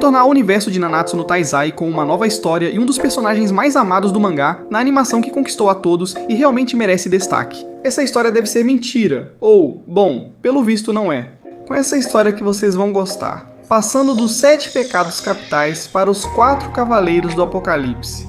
retornar ao universo de Nanatsu no Taizai com uma nova história e um dos personagens mais amados do mangá na animação que conquistou a todos e realmente merece destaque. Essa história deve ser mentira, ou, bom, pelo visto não é. Com essa história que vocês vão gostar. Passando dos 7 pecados capitais para os 4 cavaleiros do Apocalipse.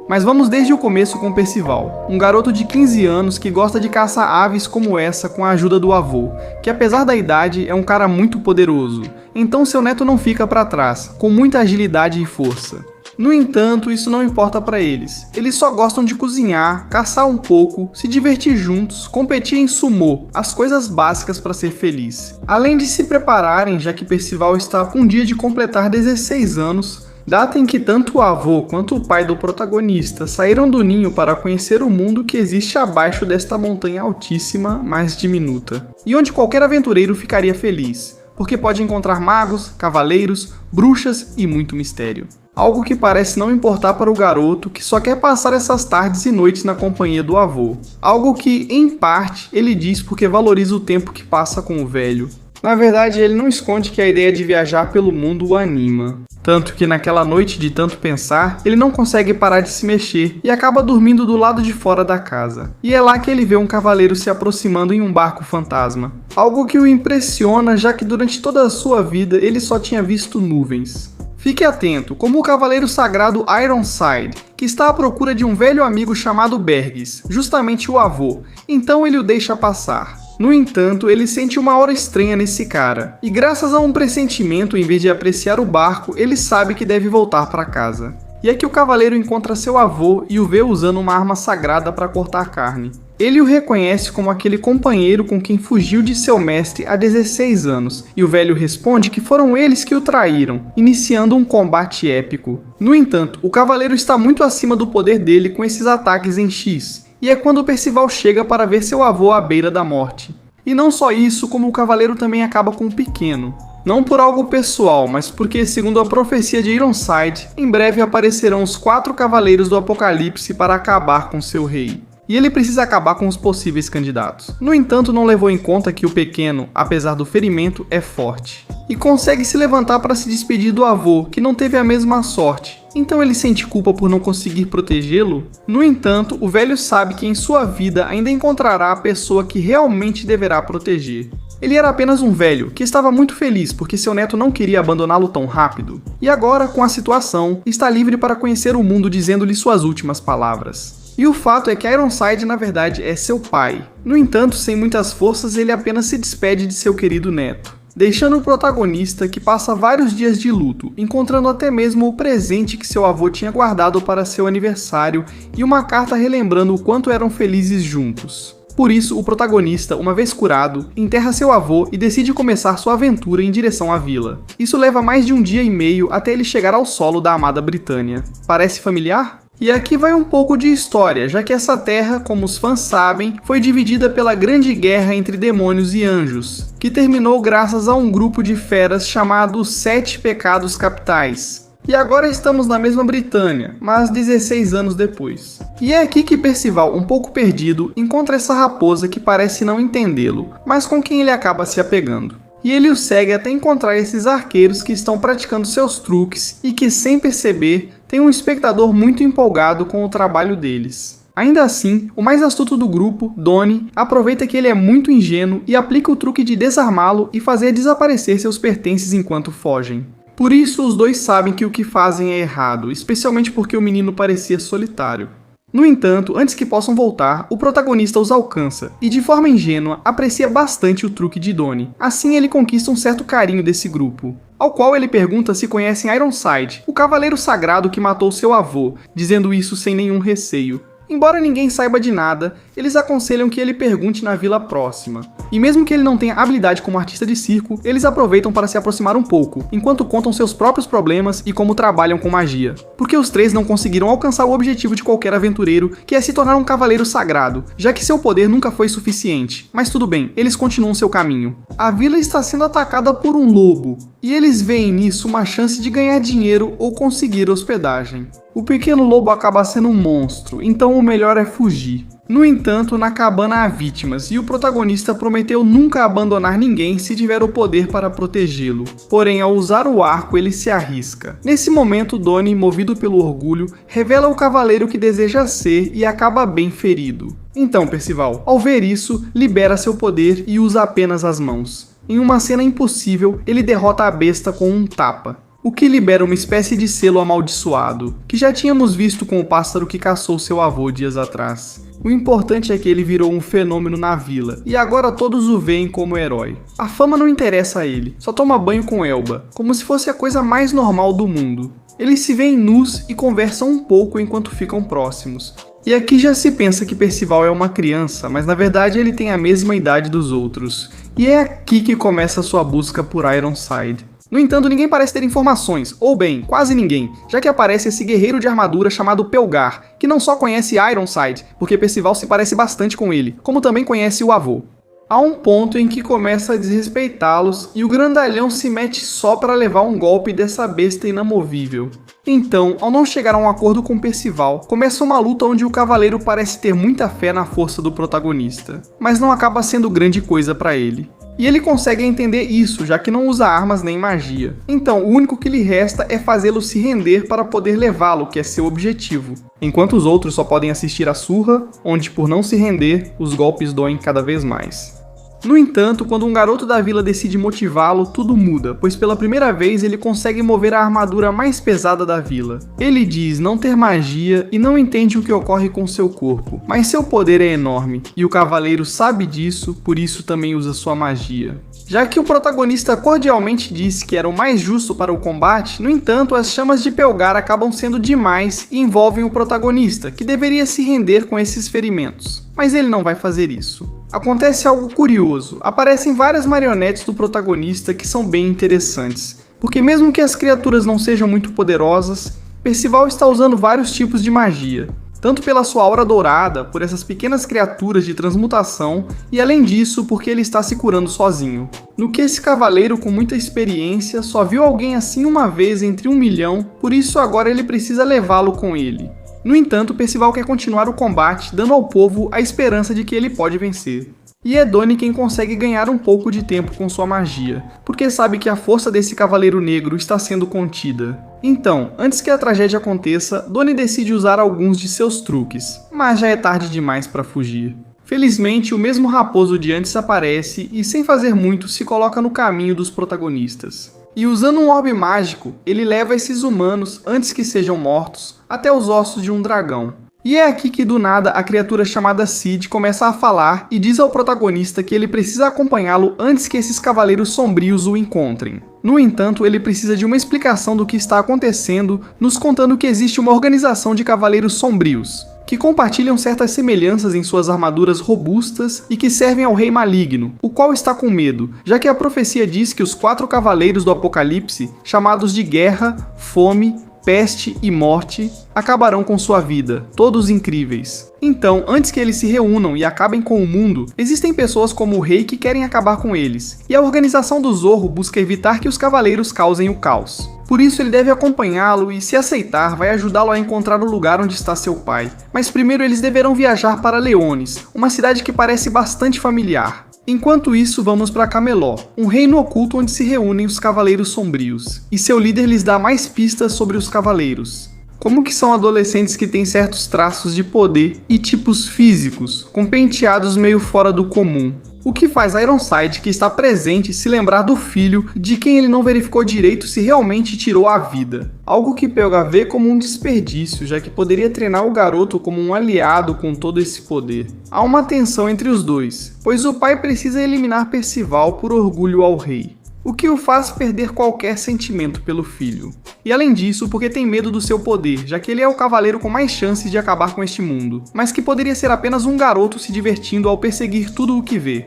Mas vamos desde o começo com Percival, um garoto de 15 anos que gosta de caçar aves como essa com a ajuda do avô, que apesar da idade é um cara muito poderoso, então seu neto não fica para trás, com muita agilidade e força. No entanto, isso não importa para eles só gostam de cozinhar, caçar um pouco, se divertir juntos, competir em sumô, as coisas básicas para ser feliz. Além de se prepararem, já que Percival está com um dia de completar 16 anos, data em que tanto o avô quanto o pai do protagonista saíram do ninho para conhecer o mundo que existe abaixo desta montanha altíssima, mas diminuta, e onde qualquer aventureiro ficaria feliz, porque pode encontrar magos, cavaleiros, bruxas e muito mistério. Algo que parece não importar para o garoto que só quer passar essas tardes e noites na companhia do avô. Algo que, em parte, ele diz porque valoriza o tempo que passa com o velho. Na verdade, ele não esconde que a ideia de viajar pelo mundo o anima. Tanto que naquela noite de tanto pensar, ele não consegue parar de se mexer e acaba dormindo do lado de fora da casa. E é lá que ele vê um cavaleiro se aproximando em um barco fantasma. Algo que o impressiona, já que durante toda a sua vida ele só tinha visto nuvens. Fique atento, como o cavaleiro sagrado Ironside, que está à procura de um velho amigo chamado Bergis, justamente o avô, então ele o deixa passar. No entanto, ele sente uma aura estranha nesse cara, e graças a um pressentimento, em vez de apreciar o barco, ele sabe que deve voltar para casa. E é que o cavaleiro encontra seu avô e o vê usando uma arma sagrada para cortar carne. Ele o reconhece como aquele companheiro com quem fugiu de seu mestre há 16 anos, e o velho responde que foram eles que o traíram, iniciando um combate épico. No entanto, o cavaleiro está muito acima do poder dele com esses ataques em X, e é quando Percival chega para ver seu avô à beira da morte. E não só isso, como o cavaleiro também acaba com o pequeno. Não por algo pessoal, mas porque, segundo a profecia de Ironside, em breve aparecerão os 4 cavaleiros do Apocalipse para acabar com seu rei. E ele precisa acabar com os possíveis candidatos. No entanto, não levou em conta que o pequeno, apesar do ferimento, é forte. E consegue se levantar para se despedir do avô, que não teve a mesma sorte. Então ele sente culpa por não conseguir protegê-lo? No entanto, o velho sabe que em sua vida ainda encontrará a pessoa que realmente deverá proteger. Ele era apenas um velho, que estava muito feliz porque seu neto não queria abandoná-lo tão rápido. E agora, com a situação, está livre para conhecer o mundo dizendo-lhe suas últimas palavras. E o fato é que Ironside na verdade é seu pai. No entanto, sem muitas forças, ele apenas se despede de seu querido neto, deixando o protagonista que passa vários dias de luto, encontrando até mesmo o presente que seu avô tinha guardado para seu aniversário e uma carta relembrando o quanto eram felizes juntos. Por isso, o protagonista, uma vez curado, enterra seu avô e decide começar sua aventura em direção à vila. Isso leva mais de um dia e meio até ele chegar ao solo da amada Britânia. Parece familiar? E aqui vai um pouco de história, já que essa terra, como os fãs sabem, foi dividida pela grande guerra entre demônios e anjos, que terminou graças a um grupo de feras chamado os 7 Pecados Capitais. E agora estamos na mesma Britânia, mas 16 anos depois. E é aqui que Percival, um pouco perdido, encontra essa raposa que parece não entendê-lo, mas com quem ele acaba se apegando. E ele o segue até encontrar esses arqueiros que estão praticando seus truques e que, sem perceber, tem um espectador muito empolgado com o trabalho deles. Ainda assim, o mais astuto do grupo, Donnie, aproveita que ele é muito ingênuo e aplica o truque de desarmá-lo e fazer desaparecer seus pertences enquanto fogem. Por isso, os dois sabem que o que fazem é errado, especialmente porque o menino parecia solitário. No entanto, antes que possam voltar, o protagonista os alcança e, de forma ingênua, aprecia bastante o truque de Donnie. Assim, ele conquista um certo carinho desse grupo, ao qual ele pergunta se conhecem Ironside, o cavaleiro sagrado que matou seu avô, dizendo isso sem nenhum receio. Embora ninguém saiba de nada, eles aconselham que ele pergunte na vila próxima. E mesmo que ele não tenha habilidade como artista de circo, eles aproveitam para se aproximar um pouco, enquanto contam seus próprios problemas e como trabalham com magia. Porque os três não conseguiram alcançar o objetivo de qualquer aventureiro, que é se tornar um cavaleiro sagrado, já que seu poder nunca foi suficiente. Mas tudo bem, eles continuam seu caminho. A vila está sendo atacada por um lobo, e eles veem nisso uma chance de ganhar dinheiro ou conseguir hospedagem. O pequeno lobo acaba sendo um monstro, então o melhor é fugir. No entanto, na cabana há vítimas e o protagonista prometeu nunca abandonar ninguém se tiver o poder para protegê-lo. Porém, ao usar o arco, ele se arrisca. Nesse momento, Donnie, movido pelo orgulho, revela o cavaleiro que deseja ser e acaba bem ferido. Então, Percival, ao ver isso, libera seu poder e usa apenas as mãos. Em uma cena impossível, ele derrota a besta com um tapa, o que libera uma espécie de selo amaldiçoado, que já tínhamos visto com o pássaro que caçou seu avô dias atrás. O importante é que ele virou um fenômeno na vila, e agora todos o veem como herói. A fama não interessa a ele, só toma banho com Elba, como se fosse a coisa mais normal do mundo. Eles se veem nus e conversam um pouco enquanto ficam próximos. E aqui já se pensa que Percival é uma criança, mas na verdade ele tem a mesma idade dos outros. E é aqui que começa sua busca por Ironside. No entanto, ninguém parece ter informações, ou bem, quase ninguém, já que aparece esse guerreiro de armadura chamado Pelgar, que não só conhece Ironside, porque Percival se parece bastante com ele, como também conhece o avô. Há um ponto em que começa a desrespeitá-los e o grandalhão se mete só para levar um golpe dessa besta inamovível. Então, ao não chegar a um acordo com Percival, começa uma luta onde o cavaleiro parece ter muita fé na força do protagonista, mas não acaba sendo grande coisa para ele. E ele consegue entender isso, já que não usa armas nem magia. Então, o único que lhe resta é fazê-lo se render para poder levá-lo, que é seu objetivo. Enquanto os outros só podem assistir a surra, onde por não se render, os golpes doem cada vez mais. No entanto, quando um garoto da vila decide motivá-lo, tudo muda, pois pela primeira vez ele consegue mover a armadura mais pesada da vila. Ele diz não ter magia e não entende o que ocorre com seu corpo, mas seu poder é enorme, e o cavaleiro sabe disso, por isso também usa sua magia. Já que o protagonista cordialmente disse que era o mais justo para o combate, no entanto, as chamas de Pelgar acabam sendo demais e envolvem o protagonista, que deveria se render com esses ferimentos. Mas ele não vai fazer isso. Acontece algo curioso, aparecem várias marionetes do protagonista que são bem interessantes, porque mesmo que as criaturas não sejam muito poderosas, Percival está usando vários tipos de magia, tanto pela sua aura dourada, por essas pequenas criaturas de transmutação, e além disso, porque ele está se curando sozinho. No que esse cavaleiro com muita experiência só viu alguém assim uma vez entre 1 milhão, por isso agora ele precisa levá-lo com ele. No entanto, Percival quer continuar o combate, dando ao povo a esperança de que ele pode vencer. E é Donnie quem consegue ganhar um pouco de tempo com sua magia, porque sabe que a força desse cavaleiro negro está sendo contida. Então, antes que a tragédia aconteça, Donnie decide usar alguns de seus truques, mas já é tarde demais para fugir. Felizmente, o mesmo raposo de antes aparece e, sem fazer muito, se coloca no caminho dos protagonistas. E usando um orbe mágico, ele leva esses humanos, antes que sejam mortos, até os ossos de um dragão. E é aqui que do nada a criatura chamada Cid começa a falar e diz ao protagonista que ele precisa acompanhá-lo antes que esses cavaleiros sombrios o encontrem. No entanto, ele precisa de uma explicação do que está acontecendo, nos contando que existe uma organização de cavaleiros sombrios, que compartilham certas semelhanças em suas armaduras robustas e que servem ao Rei Maligno, o qual está com medo, já que a profecia diz que os 4 cavaleiros do Apocalipse, chamados de Guerra, Fome, Peste e Morte, acabarão com sua vida, todos incríveis. Então, antes que eles se reúnam e acabem com o mundo, existem pessoas como o rei que querem acabar com eles, e a organização do Zorro busca evitar que os cavaleiros causem o caos. Por isso ele deve acompanhá-lo e, se aceitar, vai ajudá-lo a encontrar o lugar onde está seu pai. Mas primeiro eles deverão viajar para Leones, uma cidade que parece bastante familiar. Enquanto isso, vamos para Camelot, um reino oculto onde se reúnem os Cavaleiros Sombrios, e seu líder lhes dá mais pistas sobre os Cavaleiros. Como que são adolescentes que têm certos traços de poder e tipos físicos, com penteados meio fora do comum. O que faz Ironside, que está presente, se lembrar do filho de quem ele não verificou direito se realmente tirou a vida. Algo que Pelgar vê como um desperdício, já que poderia treinar o garoto como um aliado com todo esse poder. Há uma tensão entre os dois, pois o pai precisa eliminar Percival por orgulho ao rei, o que o faz perder qualquer sentimento pelo filho. E além disso, porque tem medo do seu poder, já que ele é o cavaleiro com mais chances de acabar com este mundo, mas que poderia ser apenas um garoto se divertindo ao perseguir tudo o que vê.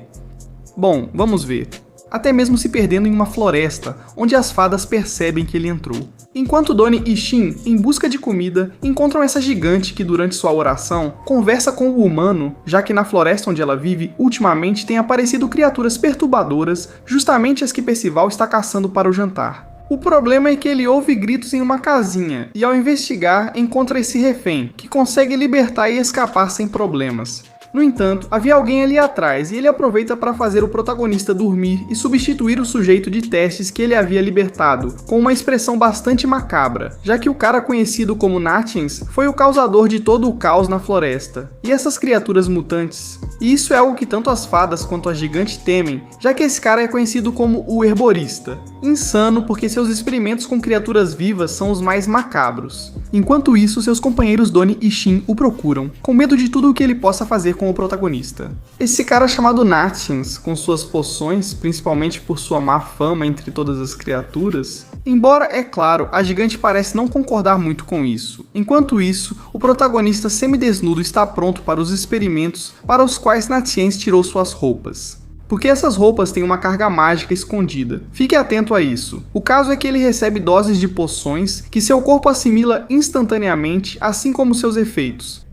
Bom, vamos ver. Até mesmo se perdendo em uma floresta, onde as fadas percebem que ele entrou. Enquanto Donnie e Shin, em busca de comida, encontram essa gigante que durante sua oração conversa com o humano, já que na floresta onde ela vive, ultimamente tem aparecido criaturas perturbadoras, justamente as que Percival está caçando para o jantar. O problema é que ele ouve gritos em uma casinha, e ao investigar, encontra esse refém, que consegue libertar e escapar sem problemas. No entanto, havia alguém ali atrás e ele aproveita para fazer o protagonista dormir e substituir o sujeito de testes que ele havia libertado, com uma expressão bastante macabra, já que o cara conhecido como Natiens foi o causador de todo o caos na floresta. E essas criaturas mutantes? E isso é algo que tanto as fadas quanto a gigante temem, já que esse cara é conhecido como o Herborista. Insano porque seus experimentos com criaturas vivas são os mais macabros. Enquanto isso, seus companheiros Donnie e Shin o procuram, com medo de tudo o que ele possa fazer com o protagonista. Esse cara chamado Natiens, com suas poções, principalmente por sua má fama entre todas as criaturas, embora, é claro, a gigante parece não concordar muito com isso. Enquanto isso, o protagonista semidesnudo está pronto para os experimentos para os quais Natiens tirou suas roupas. Porque essas roupas têm uma carga mágica escondida. Fique atento a isso. O caso é que ele recebe doses de poções que seu corpo assimila instantaneamente, assim como seus efeitos.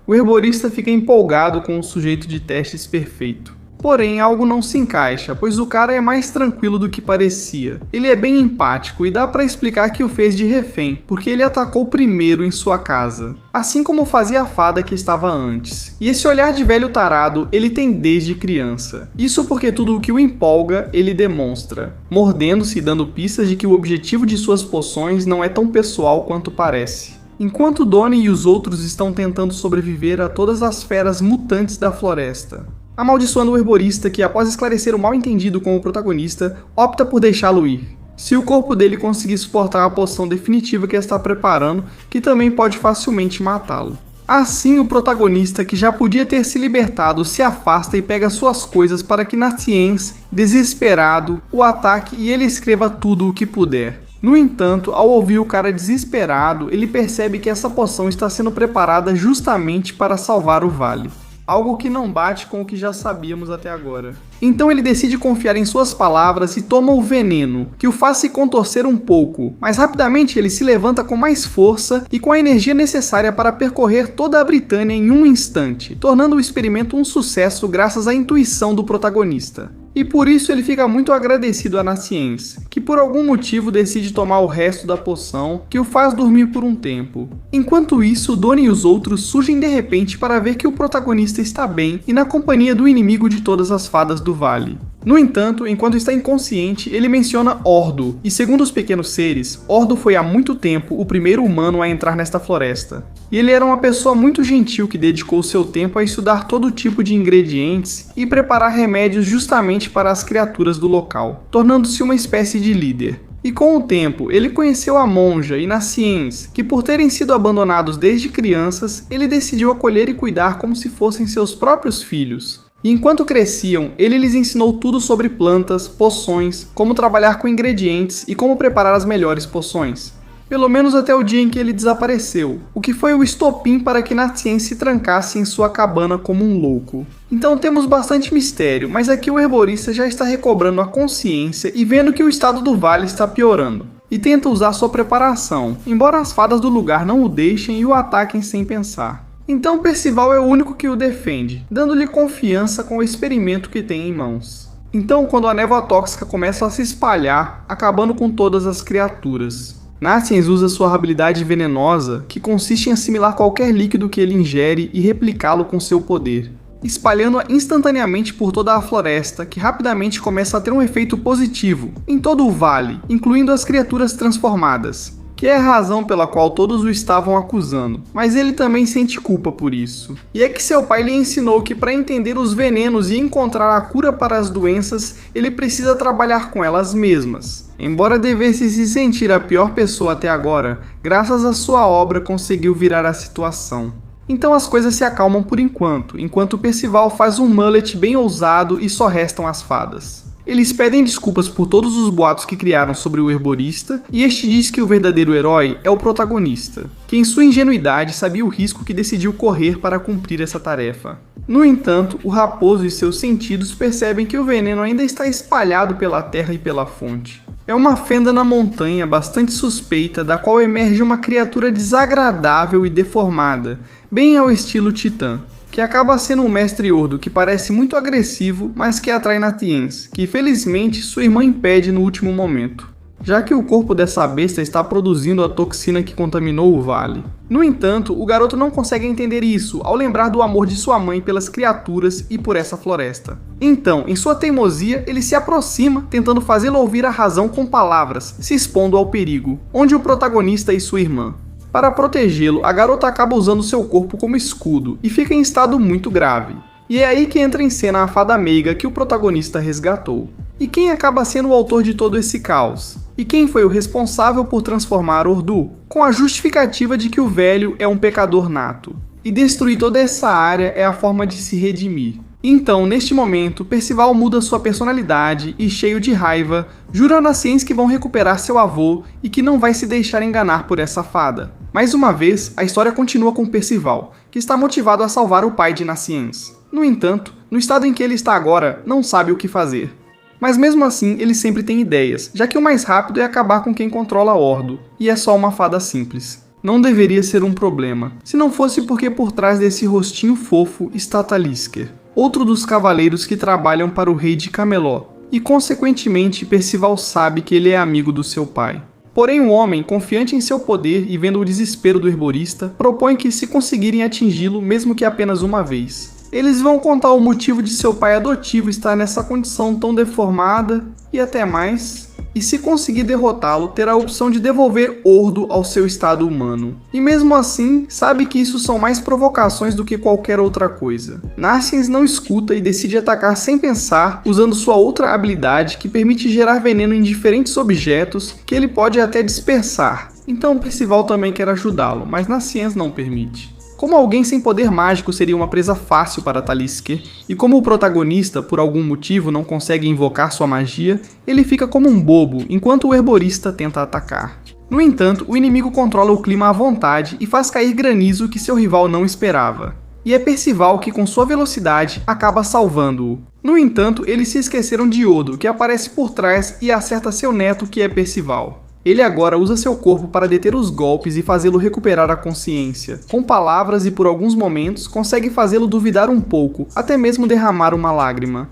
O herborista fica empolgado com o sujeito de testes perfeito. Porém, algo não se encaixa, pois o cara é mais tranquilo do que parecia. Ele é bem empático e dá pra explicar que o fez de refém, porque ele atacou primeiro em sua casa, assim como fazia a fada que estava antes. E esse olhar de velho tarado ele tem desde criança. Isso porque tudo o que o empolga, ele demonstra, mordendo-se e dando pistas de que o objetivo de suas poções não é tão pessoal quanto parece. Enquanto Donnie e os outros estão tentando sobreviver a todas as feras mutantes da floresta, amaldiçoando o herborista que, após esclarecer o mal-entendido com o protagonista, opta por deixá-lo ir. Se o corpo dele conseguir suportar a poção definitiva que está preparando, que também pode facilmente matá-lo. Assim, o protagonista, que já podia ter se libertado, se afasta e pega suas coisas para que Natiens, desesperado, o ataque e ele escreva tudo o que puder. No entanto, ao ouvir o cara desesperado, ele percebe que essa poção está sendo preparada justamente para salvar o vale. Algo que não bate com o que já sabíamos até agora. Então ele decide confiar em suas palavras e toma o veneno, que o faz se contorcer um pouco, mas rapidamente ele se levanta com mais força e com a energia necessária para percorrer toda a Britânia em um instante, tornando o experimento um sucesso graças à intuição do protagonista. E por isso ele fica muito agradecido a Natiens, que por algum motivo decide tomar o resto da poção, que o faz dormir por um tempo. Enquanto isso, Donnie e os outros surgem de repente para ver que o protagonista está bem e na companhia do inimigo de todas as fadas do vale. No entanto, enquanto está inconsciente, ele menciona Ordo, e segundo os pequenos seres, Ordo foi há muito tempo o primeiro humano a entrar nesta floresta. E ele era uma pessoa muito gentil que dedicou seu tempo a estudar todo tipo de ingredientes e preparar remédios justamente para as criaturas do local, tornando-se uma espécie de líder. E com o tempo, ele conheceu a monja e Natiens, que por terem sido abandonados desde crianças, ele decidiu acolher e cuidar como se fossem seus próprios filhos. E enquanto cresciam, ele lhes ensinou tudo sobre plantas, poções, como trabalhar com ingredientes e como preparar as melhores poções. Pelo menos até o dia em que ele desapareceu, o que foi o estopim para que Natiens se trancasse em sua cabana como um louco. Então temos bastante mistério, mas aqui o herborista já está recobrando a consciência e vendo que o estado do vale está piorando, e tenta usar sua preparação, embora as fadas do lugar não o deixem e o ataquem sem pensar. Então Percival é o único que o defende, dando-lhe confiança com o experimento que tem em mãos. Então, quando a névoa tóxica começa a se espalhar, acabando com todas as criaturas, Natiens usa sua habilidade venenosa, que consiste em assimilar qualquer líquido que ele ingere e replicá-lo com seu poder, espalhando-a instantaneamente por toda a floresta, que rapidamente começa a ter um efeito positivo em todo o vale, incluindo as criaturas transformadas, que é a razão pela qual todos o estavam acusando, mas ele também sente culpa por isso. E é que seu pai lhe ensinou que para entender os venenos e encontrar a cura para as doenças, ele precisa trabalhar com elas mesmas. Embora devesse se sentir a pior pessoa até agora, graças à sua obra conseguiu virar a situação. Então as coisas se acalmam por enquanto Percival faz um mullet bem ousado e só restam as fadas. Eles pedem desculpas por todos os boatos que criaram sobre o herborista, e este diz que o verdadeiro herói é o protagonista, que em sua ingenuidade sabia o risco que decidiu correr para cumprir essa tarefa. No entanto, o raposo e seus sentidos percebem que o veneno ainda está espalhado pela terra e pela fonte. É uma fenda na montanha bastante suspeita, da qual emerge uma criatura desagradável e deformada, bem ao estilo Titã, que acaba sendo um mestre Ordo que parece muito agressivo, mas que atrai Natiens, que felizmente sua irmã impede no último momento. já que o corpo dessa besta está produzindo a toxina que contaminou o vale. No entanto, o garoto não consegue entender isso ao lembrar do amor de sua mãe pelas criaturas e por essa floresta. Então, em sua teimosia, ele se aproxima, tentando fazê-lo ouvir a razão com palavras, se expondo ao perigo, onde o protagonista e sua irmã. Para protegê-lo, a garota acaba usando seu corpo como escudo e fica em estado muito grave. E é aí que entra em cena a fada meiga que o protagonista resgatou. E quem acaba sendo o autor de todo esse caos? E quem foi o responsável por transformar Ordu? Com a justificativa de que o velho é um pecador nato. E destruir toda essa área é a forma de se redimir. Então, neste momento, Percival muda sua personalidade e, cheio de raiva, jura a Nasciens que vão recuperar seu avô e que não vai se deixar enganar por essa fada. Mais uma vez, a história continua com Percival, que está motivado a salvar o pai de Nasciens. No entanto, no estado em que ele está agora, não sabe o que fazer. Mas mesmo assim, ele sempre tem ideias, já que o mais rápido é acabar com quem controla Ordu, e é só uma fada simples. Não deveria ser um problema, se não fosse porque por trás desse rostinho fofo está Talisker, outro dos cavaleiros que trabalham para o rei de Camelot, e consequentemente Percival sabe que ele é amigo do seu pai. Porém o homem, confiante em seu poder e vendo o desespero do herborista, propõe que se conseguirem atingi-lo mesmo que apenas uma vez, eles vão contar o motivo de seu pai adotivo estar nessa condição tão deformada e até mais. E se conseguir derrotá-lo, terá a opção de devolver Ordu ao seu estado humano. E mesmo assim, sabe que isso são mais provocações do que qualquer outra coisa. Nasciens não escuta e decide atacar sem pensar, usando sua outra habilidade que permite gerar veneno em diferentes objetos que ele pode até dispersar. Então Percival também quer ajudá-lo, mas Nasciens não permite. Como alguém sem poder mágico seria uma presa fácil para Talisker, e como o protagonista, por algum motivo, não consegue invocar sua magia, ele fica como um bobo, enquanto o herborista tenta atacar. No entanto, o inimigo controla o clima à vontade e faz cair granizo que seu rival não esperava. E é Percival que, com sua velocidade, acaba salvando-o. No entanto, eles se esqueceram de Odo, que aparece por trás e acerta seu neto, que é Percival. Ele agora usa seu corpo para deter os golpes e fazê-lo recuperar a consciência. Com palavras e por alguns momentos, consegue fazê-lo duvidar um pouco, até mesmo derramar uma lágrima.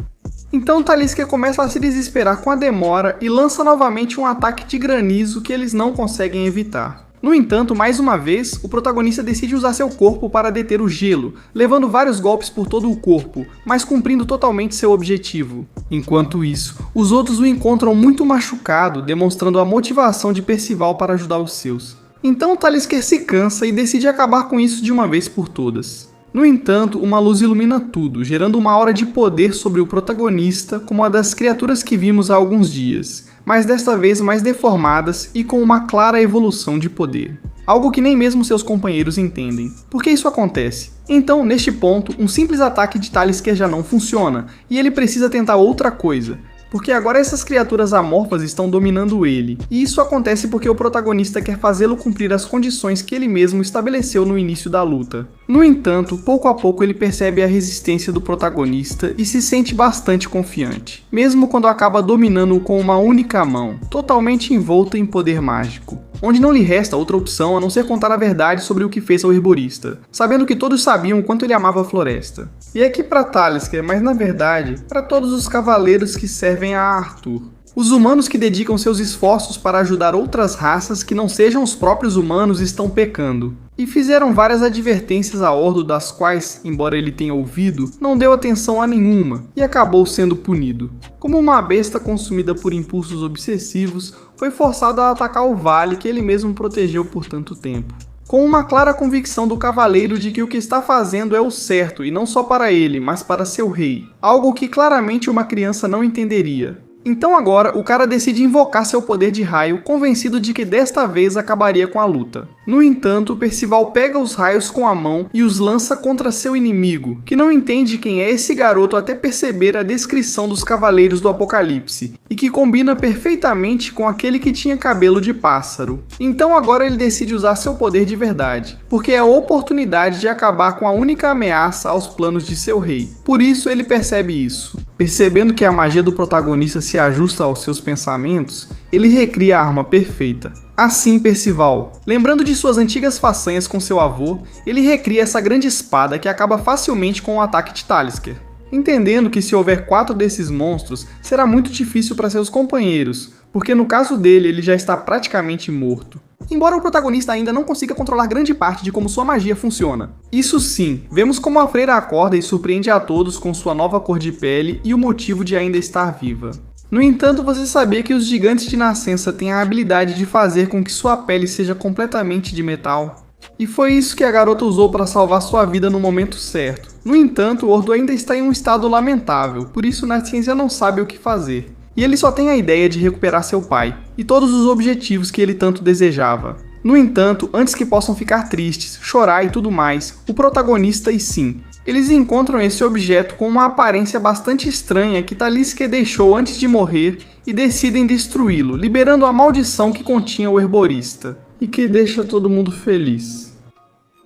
Então Talisker começa a se desesperar com a demora e lança novamente um ataque de granizo que eles não conseguem evitar. No entanto, mais uma vez, o protagonista decide usar seu corpo para deter o gelo, levando vários golpes por todo o corpo, mas cumprindo totalmente seu objetivo. Enquanto isso, os outros o encontram muito machucado, demonstrando a motivação de Percival para ajudar os seus. Então Talisker se cansa e decide acabar com isso de uma vez por todas. No entanto, uma luz ilumina tudo, gerando uma aura de poder sobre o protagonista, como a das criaturas que vimos há alguns dias, mas desta vez mais deformadas e com uma clara evolução de poder. Algo que nem mesmo seus companheiros entendem. Por que isso acontece? Então, neste ponto, um simples ataque de Talisker já não funciona, e ele precisa tentar outra coisa. Porque agora essas criaturas amorfas estão dominando ele, e isso acontece porque o protagonista quer fazê-lo cumprir as condições que ele mesmo estabeleceu no início da luta. No entanto, pouco a pouco ele percebe a resistência do protagonista e se sente bastante confiante, mesmo quando acaba dominando-o com uma única mão, totalmente envolta em poder mágico. Onde não lhe resta outra opção a não ser contar a verdade sobre o que fez ao herborista, sabendo que todos sabiam o quanto ele amava a floresta. E aqui para Talisker, mas na verdade, para todos os cavaleiros que servem a Arthur. Os humanos que dedicam seus esforços para ajudar outras raças que não sejam os próprios humanos estão pecando. E fizeram várias advertências a Ordo das quais, embora ele tenha ouvido, não deu atenção a nenhuma e acabou sendo punido. Como uma besta consumida por impulsos obsessivos, foi forçado a atacar o vale que ele mesmo protegeu por tanto tempo. Com uma clara convicção do cavaleiro de que o que está fazendo é o certo e não só para ele, mas para seu rei. Algo que claramente uma criança não entenderia. Então agora, o cara decide invocar seu poder de raio, convencido de que desta vez acabaria com a luta. No entanto, Percival pega os raios com a mão e os lança contra seu inimigo, que não entende quem é esse garoto até perceber a descrição dos Cavaleiros do Apocalipse, e que combina perfeitamente com aquele que tinha cabelo de pássaro. Então agora ele decide usar seu poder de verdade, porque é a oportunidade de acabar com a única ameaça aos planos de seu rei. Por isso ele percebe isso. Percebendo que a magia do protagonista se ajusta aos seus pensamentos, ele recria a arma perfeita. Assim Percival, lembrando de suas antigas façanhas com seu avô, ele recria essa grande espada que acaba facilmente com o ataque de Talisker. Entendendo que se houver 4 desses monstros, será muito difícil para seus companheiros, porque no caso dele ele já está praticamente morto. Embora o protagonista ainda não consiga controlar grande parte de como sua magia funciona. Isso sim, vemos como a freira acorda e surpreende a todos com sua nova cor de pele e o motivo de ainda estar viva. No entanto, você sabia que os gigantes de nascença têm a habilidade de fazer com que sua pele seja completamente de metal? E foi isso que a garota usou para salvar sua vida no momento certo. No entanto, o Ordo ainda está em um estado lamentável, por isso Nascência não sabe o que fazer. E ele só tem a ideia de recuperar seu pai, e todos os objetivos que ele tanto desejava. No entanto, antes que possam ficar tristes, chorar e tudo mais, o protagonista e Sin, eles encontram esse objeto com uma aparência bastante estranha que Talisker deixou antes de morrer e decidem destruí-lo, liberando a maldição que continha o herborista, e que deixa todo mundo feliz.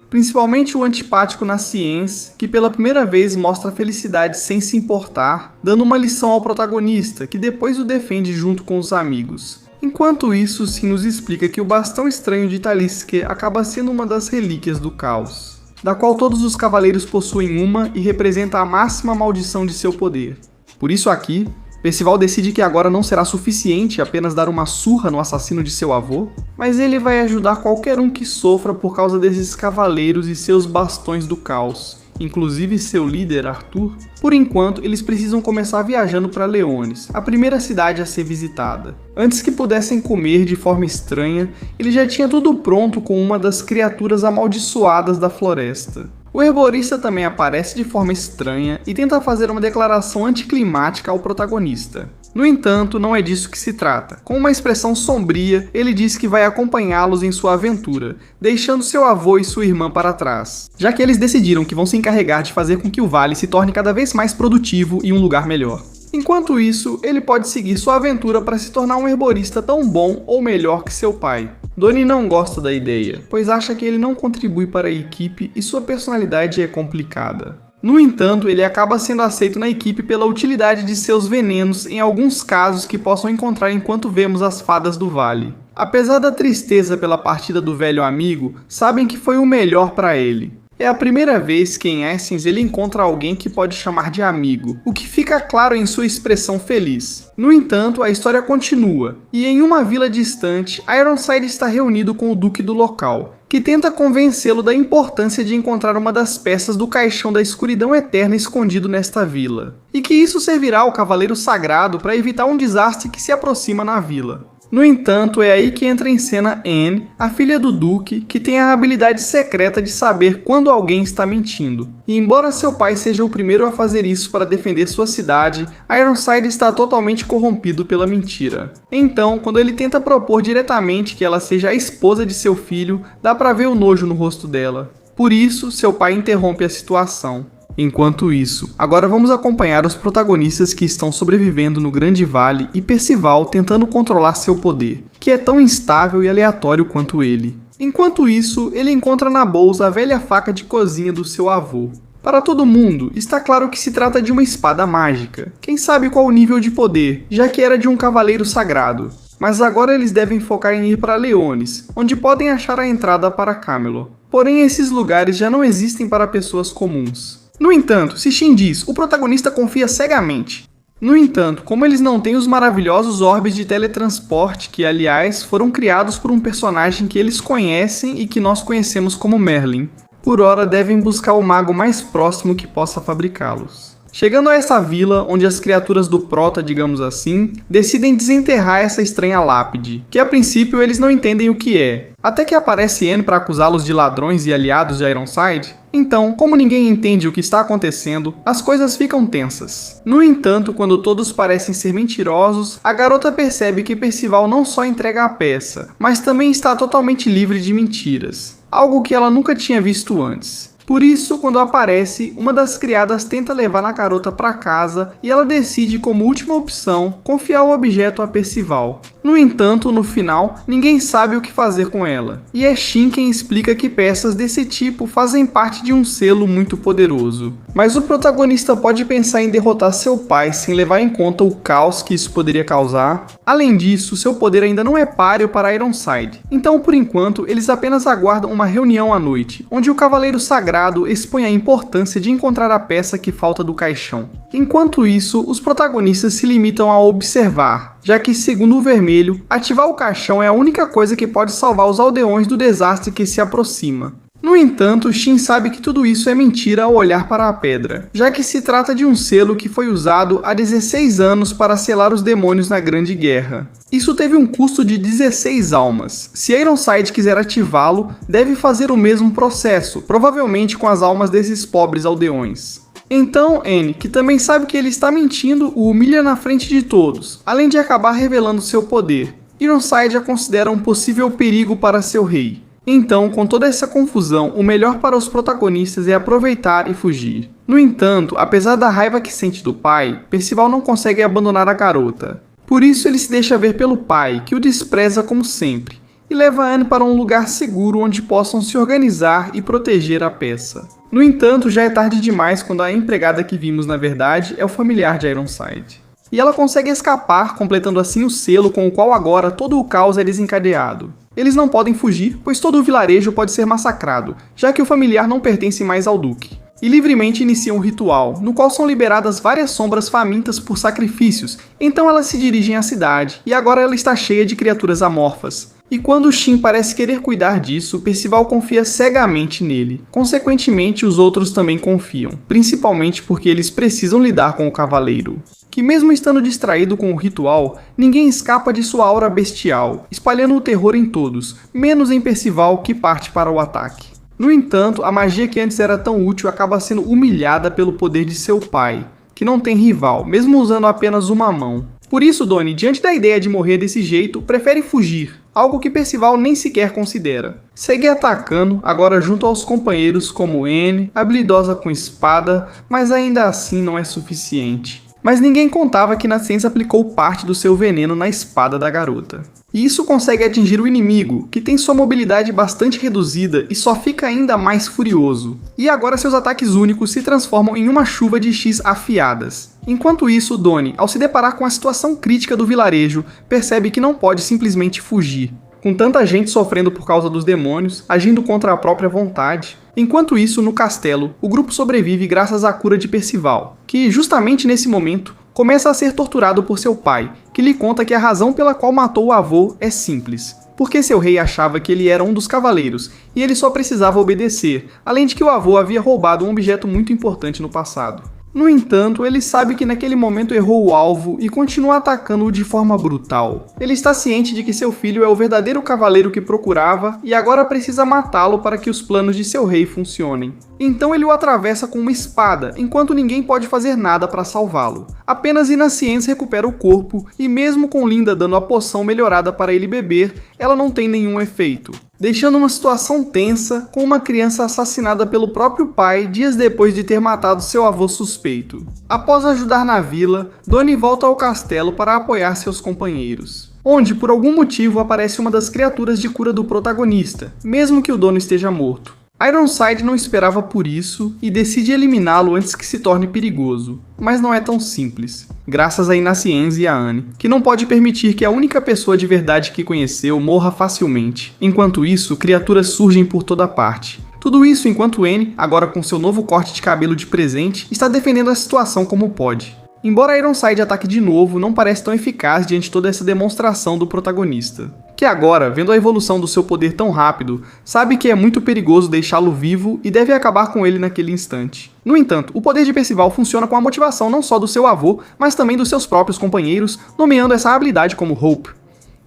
Principalmente o antipático Nascience, que pela primeira vez mostra felicidade sem se importar, dando uma lição ao protagonista, que depois o defende junto com os amigos. Enquanto isso, Sin nos explica que o bastão estranho de Talisker acaba sendo uma das relíquias do caos, da qual todos os cavaleiros possuem uma e representa a máxima maldição de seu poder. Por isso aqui, Percival decide que agora não será suficiente apenas dar uma surra no assassino de seu avô, mas ele vai ajudar qualquer um que sofra por causa desses cavaleiros e seus bastões do caos, inclusive seu líder, Arthur. Por enquanto, eles precisam começar viajando para Leones, a primeira cidade a ser visitada. Antes que pudessem comer de forma estranha, ele já tinha tudo pronto com uma das criaturas amaldiçoadas da floresta. O herborista também aparece de forma estranha e tenta fazer uma declaração anticlimática ao protagonista. No entanto, não é disso que se trata. Com uma expressão sombria, ele diz que vai acompanhá-los em sua aventura, deixando seu avô e sua irmã para trás, já que eles decidiram que vão se encarregar de fazer com que o vale se torne cada vez mais produtivo e um lugar melhor. Enquanto isso, ele pode seguir sua aventura para se tornar um herborista tão bom ou melhor que seu pai. Donnie não gosta da ideia, pois acha que ele não contribui para a equipe e sua personalidade é complicada. No entanto, ele acaba sendo aceito na equipe pela utilidade de seus venenos em alguns casos que possam encontrar enquanto vemos as fadas do vale. Apesar da tristeza pela partida do velho amigo, sabem que foi o melhor para ele. É a primeira vez que em Essens ele encontra alguém que pode chamar de amigo, o que fica claro em sua expressão feliz. No entanto, a história continua, e em uma vila distante, Ironside está reunido com o duque do local, que tenta convencê-lo da importância de encontrar uma das peças do caixão da escuridão eterna escondido nesta vila, e que isso servirá ao cavaleiro sagrado para evitar um desastre que se aproxima na vila. No entanto, é aí que entra em cena Anne, a filha do Duque, que tem a habilidade secreta de saber quando alguém está mentindo. E embora seu pai seja o primeiro a fazer isso para defender sua cidade, Ironside está totalmente corrompido pela mentira. Então, quando ele tenta propor diretamente que ela seja a esposa de seu filho, dá pra ver o nojo no rosto dela. Por isso, seu pai interrompe a situação. Enquanto isso, agora vamos acompanhar os protagonistas que estão sobrevivendo no Grande Vale e Percival tentando controlar seu poder, que é tão instável e aleatório quanto ele. Enquanto isso, ele encontra na bolsa a velha faca de cozinha do seu avô. Para todo mundo, está claro que se trata de uma espada mágica. Quem sabe qual o nível de poder, já que era de um cavaleiro sagrado. Mas agora eles devem focar em ir para Leones, onde podem achar a entrada para Camelot. Porém, esses lugares já não existem para pessoas comuns. No entanto, se Shin diz, o protagonista confia cegamente. No entanto, como eles não têm os maravilhosos orbes de teletransporte que, aliás, foram criados por um personagem que eles conhecem e que nós conhecemos como Merlin, por hora devem buscar o mago mais próximo que possa fabricá-los. Chegando a essa vila, onde as criaturas do Prota, digamos assim, decidem desenterrar essa estranha lápide, que a princípio eles não entendem o que é, até que aparece Anne para acusá-los de ladrões e aliados de Ironside. Então, como ninguém entende o que está acontecendo, as coisas ficam tensas. No entanto, quando todos parecem ser mentirosos, a garota percebe que Percival não só entrega a peça, mas também está totalmente livre de mentiras, algo que ela nunca tinha visto antes. Por isso, quando aparece, uma das criadas tenta levar a garota para casa e ela decide, como última opção, confiar o objeto a Percival. No entanto, no final, ninguém sabe o que fazer com ela, e é Shin quem explica que peças desse tipo fazem parte de um selo muito poderoso. Mas o protagonista pode pensar em derrotar seu pai sem levar em conta o caos que isso poderia causar. Além disso, seu poder ainda não é páreo para Ironside, então por enquanto eles apenas aguardam uma reunião à noite, onde o Cavaleiro Sagrado expõe a importância de encontrar a peça que falta do caixão. Enquanto isso, os protagonistas se limitam a observar, já que, segundo o Vermelho, ativar o caixão é a única coisa que pode salvar os aldeões do desastre que se aproxima. No entanto, Shin sabe que tudo isso é mentira ao olhar para a pedra, já que se trata de um selo que foi usado há 16 anos para selar os demônios na Grande Guerra. Isso teve um custo de 16 almas. Se Ironside quiser ativá-lo, deve fazer o mesmo processo, provavelmente com as almas desses pobres aldeões. Então, Anne, que também sabe que ele está mentindo, o humilha na frente de todos, além de acabar revelando seu poder. Ironside a considera um possível perigo para seu rei. Então, com toda essa confusão, o melhor para os protagonistas é aproveitar e fugir. No entanto, apesar da raiva que sente do pai, Percival não consegue abandonar a garota. Por isso ele se deixa ver pelo pai, que o despreza como sempre, e leva Anne para um lugar seguro onde possam se organizar e proteger a peça. No entanto, já é tarde demais quando a empregada que vimos na verdade é o familiar de Ironside. E ela consegue escapar, completando assim o selo com o qual agora todo o caos é desencadeado. Eles não podem fugir, pois todo o vilarejo pode ser massacrado, já que o familiar não pertence mais ao duque. E livremente iniciam um ritual, no qual são liberadas várias sombras famintas por sacrifícios, então elas se dirigem à cidade, e agora ela está cheia de criaturas amorfas. E quando Shin parece querer cuidar disso, Percival confia cegamente nele. Consequentemente, os outros também confiam, principalmente porque eles precisam lidar com o cavaleiro. Que mesmo estando distraído com o ritual, ninguém escapa de sua aura bestial, espalhando o terror em todos, menos em Percival, que parte para o ataque. No entanto, a magia que antes era tão útil acaba sendo humilhada pelo poder de seu pai, que não tem rival, mesmo usando apenas uma mão. Por isso, Donnie, diante da ideia de morrer desse jeito, prefere fugir, algo que Percival nem sequer considera. Segue atacando, agora junto aos companheiros como Anne, habilidosa com espada, mas ainda assim não é suficiente. Mas ninguém contava que Nascience aplicou parte do seu veneno na espada da garota. E isso consegue atingir o inimigo, que tem sua mobilidade bastante reduzida e só fica ainda mais furioso. E agora seus ataques únicos se transformam em uma chuva de X afiadas. Enquanto isso, Donnie, ao se deparar com a situação crítica do vilarejo, percebe que não pode simplesmente fugir. Com tanta gente sofrendo por causa dos demônios, agindo contra a própria vontade. Enquanto isso, no castelo, o grupo sobrevive graças à cura de Percival, que, justamente nesse momento, começa a ser torturado por seu pai, que lhe conta que a razão pela qual matou o avô é simples. Porque seu rei achava que ele era um dos cavaleiros, e ele só precisava obedecer, além de que o avô havia roubado um objeto muito importante no passado. No entanto, ele sabe que naquele momento errou o alvo e continua atacando-o de forma brutal. Ele está ciente de que seu filho é o verdadeiro cavaleiro que procurava e agora precisa matá-lo para que os planos de seu rei funcionem. Então ele o atravessa com uma espada, enquanto ninguém pode fazer nada para salvá-lo. Apenas Inaciência recupera o corpo e mesmo com Linda dando a poção melhorada para ele beber, ela não tem nenhum efeito. Deixando uma situação tensa, com uma criança assassinada pelo próprio pai dias depois de ter matado seu avô suspeito. Após ajudar na vila, Donnie volta ao castelo para apoiar seus companheiros, onde por algum motivo aparece uma das criaturas de cura do protagonista, mesmo que o dono esteja morto. Ironside não esperava por isso e decide eliminá-lo antes que se torne perigoso, mas não é tão simples, graças a Inaciência e a Anne, que não pode permitir que a única pessoa de verdade que conheceu morra facilmente. Enquanto isso, criaturas surgem por toda parte. Tudo isso enquanto Anne, agora com seu novo corte de cabelo de presente, está defendendo a situação como pode. Embora Ironside ataque de novo, não parece tão eficaz diante de toda essa demonstração do protagonista, que agora, vendo a evolução do seu poder tão rápido, sabe que é muito perigoso deixá-lo vivo e deve acabar com ele naquele instante. No entanto, o poder de Percival funciona com a motivação não só do seu avô, mas também dos seus próprios companheiros, nomeando essa habilidade como Hope.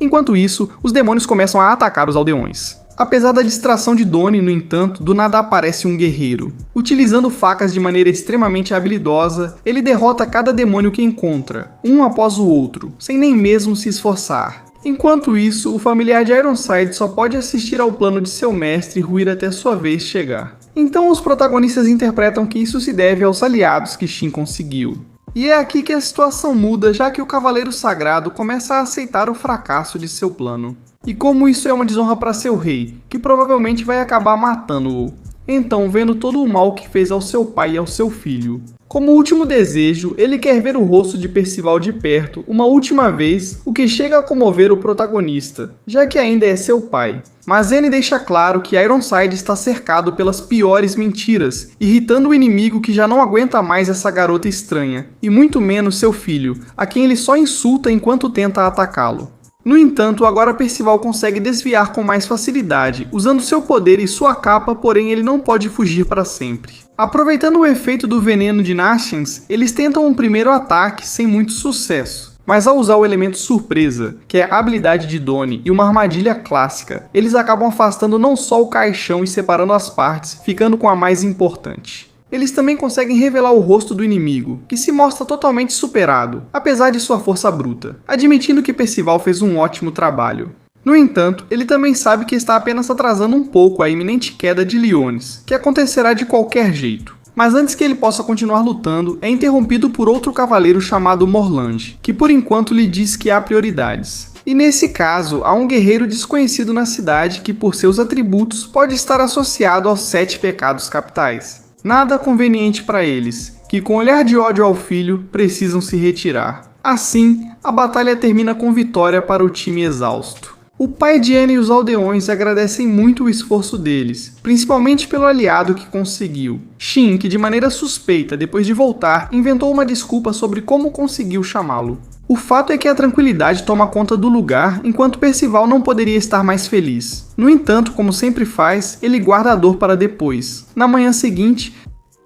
Enquanto isso, os demônios começam a atacar os aldeões. Apesar da distração de Donnie, no entanto, do nada aparece um guerreiro. Utilizando facas de maneira extremamente habilidosa, ele derrota cada demônio que encontra, um após o outro, sem nem mesmo se esforçar. Enquanto isso, o familiar de Ironside só pode assistir ao plano de seu mestre ruir até sua vez chegar. Então os protagonistas interpretam que isso se deve aos aliados que Shin conseguiu. E é aqui que a situação muda, já que o Cavaleiro Sagrado começa a aceitar o fracasso de seu plano. E como isso é uma desonra para seu rei, que provavelmente vai acabar matando-o. Então, vendo todo o mal que fez ao seu pai e ao seu filho, Como último desejo, ele quer ver o rosto de Percival de perto uma última vez, o que chega a comover o protagonista, já que ainda é seu pai. Mas N deixa claro que Ironside está cercado pelas piores mentiras, irritando o inimigo que já não aguenta mais essa garota estranha, e muito menos seu filho, a quem ele só insulta enquanto tenta atacá-lo. No entanto, agora Percival consegue desviar com mais facilidade, usando seu poder e sua capa, porém ele não pode fugir para sempre. Aproveitando o efeito do veneno de Nascience, eles tentam um primeiro ataque sem muito sucesso. Mas ao usar o elemento surpresa, que é a habilidade de Donnie e uma armadilha clássica, eles acabam afastando não só o caixão e separando as partes, ficando com a mais importante. Eles também conseguem revelar o rosto do inimigo, que se mostra totalmente superado, apesar de sua força bruta, admitindo que Percival fez um ótimo trabalho. No entanto, ele também sabe que está apenas atrasando um pouco a iminente queda de Liones, que acontecerá de qualquer jeito. Mas antes que ele possa continuar lutando, é interrompido por outro cavaleiro chamado Morlange, que por enquanto lhe diz que há prioridades. E nesse caso, há um guerreiro desconhecido na cidade que por seus atributos pode estar associado aos 7 pecados capitais. Nada conveniente para eles, que com olhar de ódio ao filho, precisam se retirar. Assim, a batalha termina com vitória para o time exausto. O pai de Anne e os aldeões agradecem muito o esforço deles, principalmente pelo aliado que conseguiu. Shin, que de maneira suspeita, depois de voltar, inventou uma desculpa sobre como conseguiu chamá-lo. O fato é que a tranquilidade toma conta do lugar, enquanto Percival não poderia estar mais feliz. No entanto, como sempre faz, ele guarda a dor para depois. Na manhã seguinte,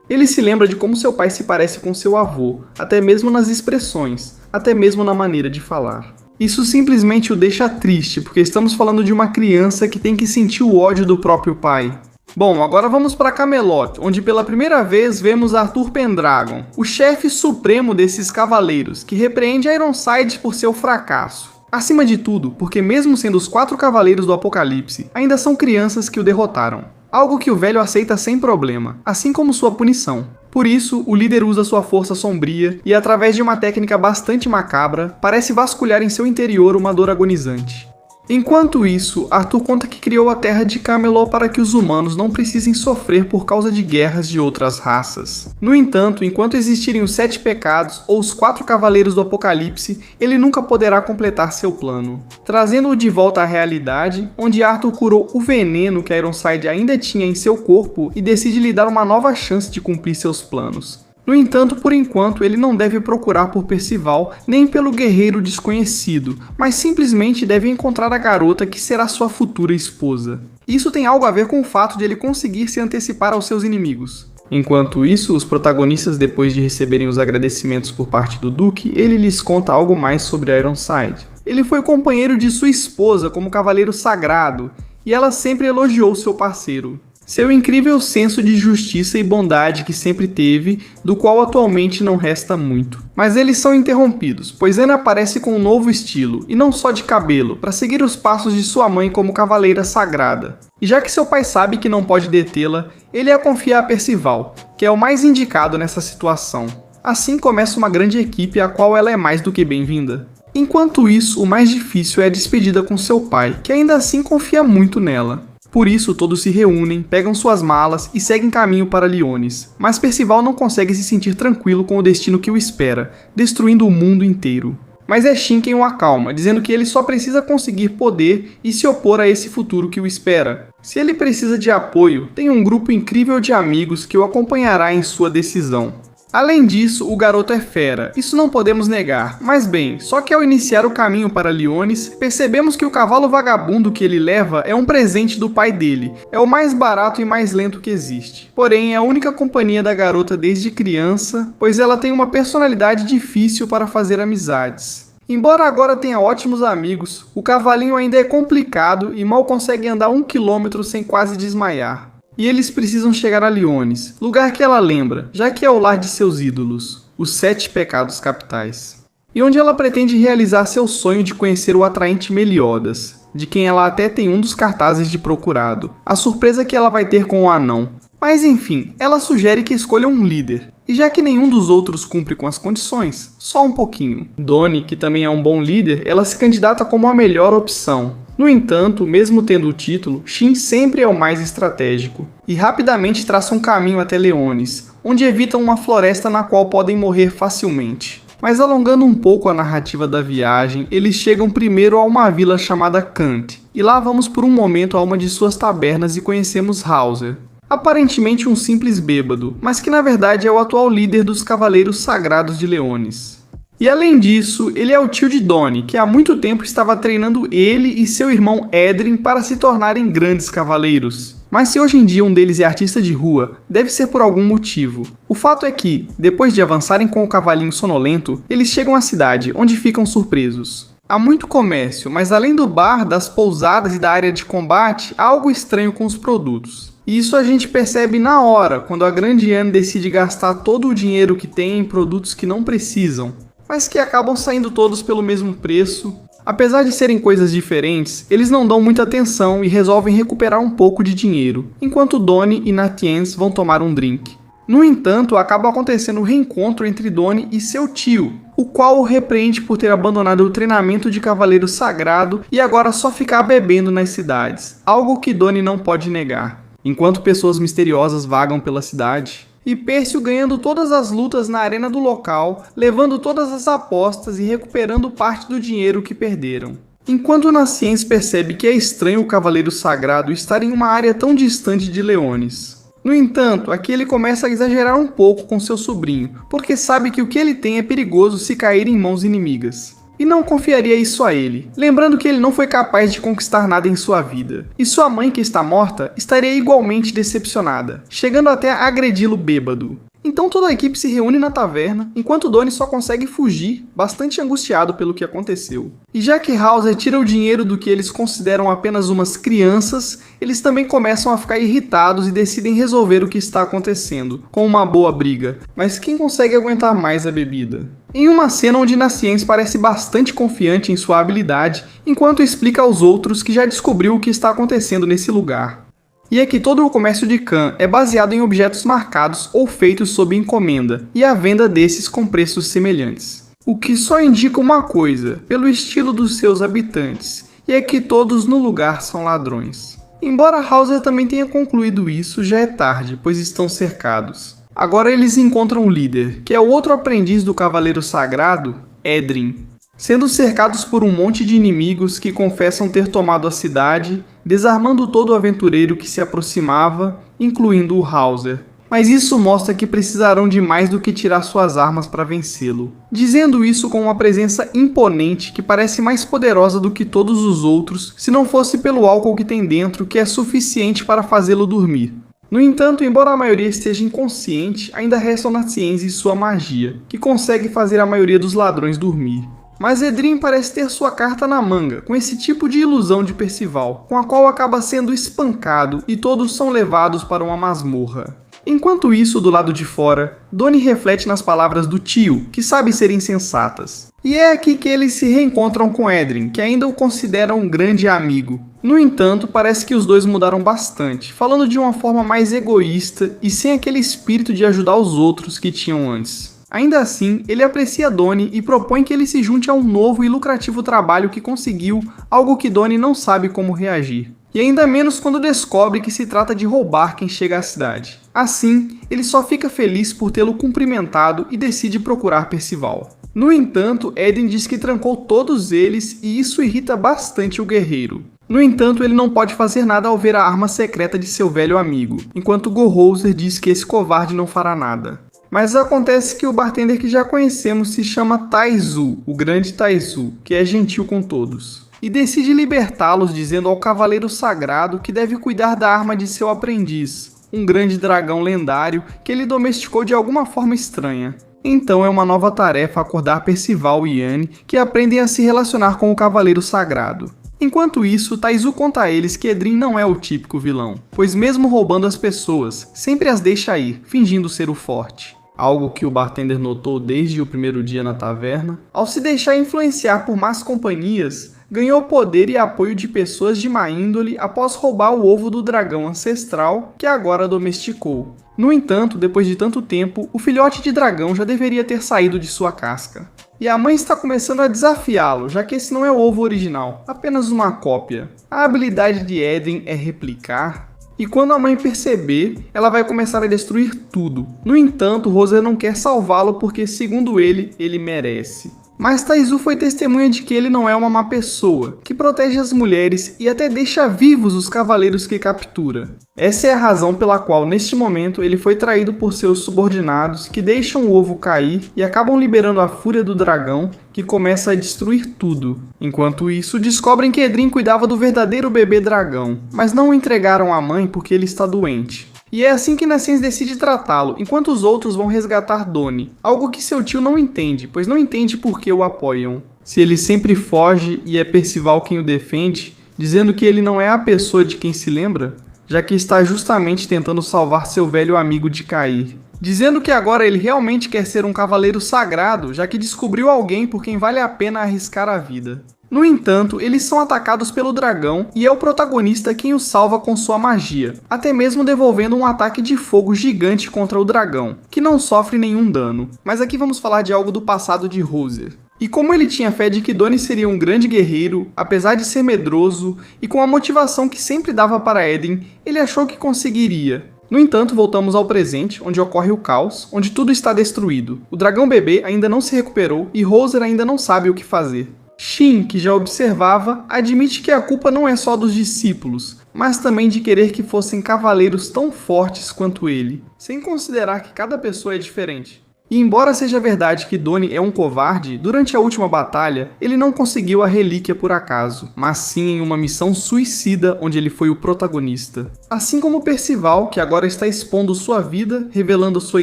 ele se lembra de como seu pai se parece com seu avô, até mesmo nas expressões, até mesmo na maneira de falar. Isso simplesmente o deixa triste, porque estamos falando de uma criança que tem que sentir o ódio do próprio pai. Bom, agora vamos para Camelot, onde pela primeira vez vemos Arthur Pendragon, o chefe supremo desses cavaleiros, que repreende Ironside por seu fracasso. Acima de tudo, porque mesmo sendo os 4 cavaleiros do Apocalipse, ainda são crianças que o derrotaram. Algo que o velho aceita sem problema, assim como sua punição. Por isso, o líder usa sua força sombria e, através de uma técnica bastante macabra, parece vasculhar em seu interior uma dor agonizante. Enquanto isso, Arthur conta que criou a terra de Camelot para que os humanos não precisem sofrer por causa de guerras de outras raças. No entanto, enquanto existirem os 7 pecados ou os 4 cavaleiros do Apocalipse, ele nunca poderá completar seu plano. Trazendo-o de volta à realidade, onde Arthur curou o veneno que Ironside ainda tinha em seu corpo e decide lhe dar uma nova chance de cumprir seus planos. No entanto, por enquanto, ele não deve procurar por Percival nem pelo guerreiro desconhecido, mas simplesmente deve encontrar a garota que será sua futura esposa. Isso tem algo a ver com o fato de ele conseguir se antecipar aos seus inimigos. Enquanto isso, os protagonistas, depois de receberem os agradecimentos por parte do Duque, ele lhes conta algo mais sobre Ironside. Ele foi companheiro de sua esposa como cavaleiro sagrado, e ela sempre elogiou seu parceiro. Seu incrível senso de justiça e bondade que sempre teve, do qual atualmente não resta muito. Mas eles são interrompidos, pois Anne aparece com um novo estilo, e não só de cabelo, para seguir os passos de sua mãe como cavaleira sagrada. E já que seu pai sabe que não pode detê-la, ele a confia a Percival, que é o mais indicado nessa situação. Assim começa uma grande equipe a qual ela é mais do que bem-vinda. Enquanto isso, o mais difícil é a despedida com seu pai, que ainda assim confia muito nela. Por isso, todos se reúnem, pegam suas malas e seguem caminho para Liones. Mas Percival não consegue se sentir tranquilo com o destino que o espera, destruindo o mundo inteiro. Mas é Shin quem o acalma, dizendo que ele só precisa conseguir poder e se opor a esse futuro que o espera. Se ele precisa de apoio, tem um grupo incrível de amigos que o acompanhará em sua decisão. Além disso, o garoto é fera, isso não podemos negar, mas bem, só que ao iniciar o caminho para Liones, percebemos que o cavalo vagabundo que ele leva é um presente do pai dele, é o mais barato e mais lento que existe. Porém, é a única companhia da garota desde criança, pois ela tem uma personalidade difícil para fazer amizades. Embora agora tenha ótimos amigos, o cavalinho ainda é complicado e mal consegue andar 1 quilômetro sem quase desmaiar. E eles precisam chegar a Liones, lugar que ela lembra, já que é o lar de seus ídolos, os 7 pecados capitais. E onde ela pretende realizar seu sonho de conhecer o atraente Meliodas, de quem ela até tem um dos cartazes de procurado, a surpresa que ela vai ter com o anão. Mas enfim, ela sugere que escolha um líder, e já que nenhum dos outros cumpre com as condições, só um pouquinho. Donnie, que também é um bom líder, ela se candidata como a melhor opção. No entanto, mesmo tendo o título, Shin sempre é o mais estratégico, e rapidamente traça um caminho até Leones, onde evitam uma floresta na qual podem morrer facilmente. Mas alongando um pouco a narrativa da viagem, eles chegam primeiro a uma vila chamada Kant, e lá vamos por um momento a uma de suas tabernas e conhecemos Hauser. Aparentemente um simples bêbado, mas que na verdade é o atual líder dos Cavaleiros Sagrados de Leones. E além disso, ele é o tio de Donnie, que há muito tempo estava treinando ele e seu irmão Edrin para se tornarem grandes cavaleiros. Mas se hoje em dia um deles é artista de rua, deve ser por algum motivo. O fato é que, depois de avançarem com o cavalinho sonolento, eles chegam à cidade, onde ficam surpresos. Há muito comércio, mas além do bar, das pousadas e da área de combate, há algo estranho com os produtos. E isso a gente percebe na hora, quando a Grande Anne decide gastar todo o dinheiro que tem em produtos que não precisam, mas que acabam saindo todos pelo mesmo preço. Apesar de serem coisas diferentes, eles não dão muita atenção e resolvem recuperar um pouco de dinheiro, enquanto Donnie e Nathiens vão tomar um drink. No entanto, acaba acontecendo um reencontro entre Donnie e seu tio, o qual o repreende por ter abandonado o treinamento de cavaleiro sagrado e agora só ficar bebendo nas cidades, algo que Donnie não pode negar. Enquanto pessoas misteriosas vagam pela cidade, e Pércio ganhando todas as lutas na arena do local, levando todas as apostas e recuperando parte do dinheiro que perderam. Enquanto Nathiens percebe que é estranho o Cavaleiro Sagrado estar em uma área tão distante de Leones. No entanto, aqui ele começa a exagerar um pouco com seu sobrinho, porque sabe que o que ele tem é perigoso se cair em mãos inimigas. E não confiaria isso a ele, lembrando que ele não foi capaz de conquistar nada em sua vida. E sua mãe, que está morta, estaria igualmente decepcionada, chegando até a agredi-lo bêbado. Então toda a equipe se reúne na taverna, enquanto Donnie só consegue fugir, bastante angustiado pelo que aconteceu. E já que Hauser tira o dinheiro do que eles consideram apenas umas crianças, eles também começam a ficar irritados e decidem resolver o que está acontecendo, com uma boa briga. Mas quem consegue aguentar mais a bebida? Em uma cena onde Nathiens parece bastante confiante em sua habilidade, enquanto explica aos outros que já descobriu o que está acontecendo nesse lugar. E é que todo o comércio de Khan é baseado em objetos marcados ou feitos sob encomenda, e a venda desses com preços semelhantes. O que só indica uma coisa, pelo estilo dos seus habitantes, e é que todos no lugar são ladrões. Embora Hauser também tenha concluído isso, já é tarde, pois estão cercados. Agora eles encontram o líder, que é o outro aprendiz do Cavaleiro Sagrado, Edrin, sendo cercados por um monte de inimigos que confessam ter tomado a cidade, desarmando todo o aventureiro que se aproximava, incluindo o Hauser. Mas isso mostra que precisarão de mais do que tirar suas armas para vencê-lo, dizendo isso com uma presença imponente que parece mais poderosa do que todos os outros, se não fosse pelo álcool que tem dentro, que é suficiente para fazê-lo dormir. No entanto, embora a maioria esteja inconsciente, ainda restam Nathiens e sua magia, que consegue fazer a maioria dos ladrões dormir. Mas Edrin parece ter sua carta na manga, com esse tipo de ilusão de Percival, com a qual acaba sendo espancado e todos são levados para uma masmorra. Enquanto isso, do lado de fora, Donnie reflete nas palavras do tio, que sabe ser insensatas. E é aqui que eles se reencontram com Edrin, que ainda o considera um grande amigo. No entanto, parece que os dois mudaram bastante, falando de uma forma mais egoísta e sem aquele espírito de ajudar os outros que tinham antes. Ainda assim, ele aprecia Donnie e propõe que ele se junte a um novo e lucrativo trabalho que conseguiu, algo que Donnie não sabe como reagir. E ainda menos quando descobre que se trata de roubar quem chega à cidade. Assim, ele só fica feliz por tê-lo cumprimentado e decide procurar Percival. No entanto, Edrin diz que trancou todos eles e isso irrita bastante o guerreiro. No entanto, ele não pode fazer nada ao ver a arma secreta de seu velho amigo, enquanto Gorrouser diz que esse covarde não fará nada. Mas acontece que o bartender que já conhecemos se chama Taizu, o grande Taizu, que é gentil com todos. E decide libertá-los dizendo ao Cavaleiro Sagrado que deve cuidar da arma de seu aprendiz, um grande dragão lendário que ele domesticou de alguma forma estranha. Então é uma nova tarefa acordar Percival e Anne, que aprendem a se relacionar com o Cavaleiro Sagrado. Enquanto isso, Taizu conta a eles que Edrin não é o típico vilão, pois mesmo roubando as pessoas, sempre as deixa ir, fingindo ser o forte. Algo que o bartender notou desde o primeiro dia na taverna. Ao se deixar influenciar por más companhias, ganhou poder e apoio de pessoas de má índole após roubar o ovo do dragão ancestral que agora domesticou. No entanto, depois de tanto tempo, o filhote de dragão já deveria ter saído de sua casca. E a mãe está começando a desafiá-lo, já que esse não é o ovo original, apenas uma cópia. A habilidade de Eden é replicar, e quando a mãe perceber, ela vai começar a destruir tudo. No entanto, Roser não quer salvá-lo porque, segundo ele merece. Mas Taizu foi testemunha de que ele não é uma má pessoa, que protege as mulheres e até deixa vivos os cavaleiros que captura. Essa é a razão pela qual, neste momento, ele foi traído por seus subordinados, que deixam o ovo cair e acabam liberando a fúria do dragão, que começa a destruir tudo. Enquanto isso, descobrem que Edrin cuidava do verdadeiro bebê dragão, mas não o entregaram à mãe porque ele está doente. E é assim que Nascens decide tratá-lo, enquanto os outros vão resgatar Doni, algo que seu tio não entende, pois não entende por que o apoiam. Se ele sempre foge e é Percival quem o defende, dizendo que ele não é a pessoa de quem se lembra, já que está justamente tentando salvar seu velho amigo de cair. Dizendo que agora ele realmente quer ser um cavaleiro sagrado, já que descobriu alguém por quem vale a pena arriscar a vida. No entanto, eles são atacados pelo dragão e é o protagonista quem os salva com sua magia, até mesmo devolvendo um ataque de fogo gigante contra o dragão, que não sofre nenhum dano. Mas aqui vamos falar de algo do passado de Roser. E como ele tinha fé de que Doni seria um grande guerreiro, apesar de ser medroso, e com a motivação que sempre dava para Eden, ele achou que conseguiria. No entanto, voltamos ao presente, onde ocorre o caos, onde tudo está destruído. O dragão bebê ainda não se recuperou e Roser ainda não sabe o que fazer. Shin, que já observava, admite que a culpa não é só dos discípulos, mas também de querer que fossem cavaleiros tão fortes quanto ele, sem considerar que cada pessoa é diferente. E embora seja verdade que Doni é um covarde, durante a última batalha, ele não conseguiu a relíquia por acaso, mas sim em uma missão suicida onde ele foi o protagonista. Assim como Percival, que agora está expondo sua vida, revelando sua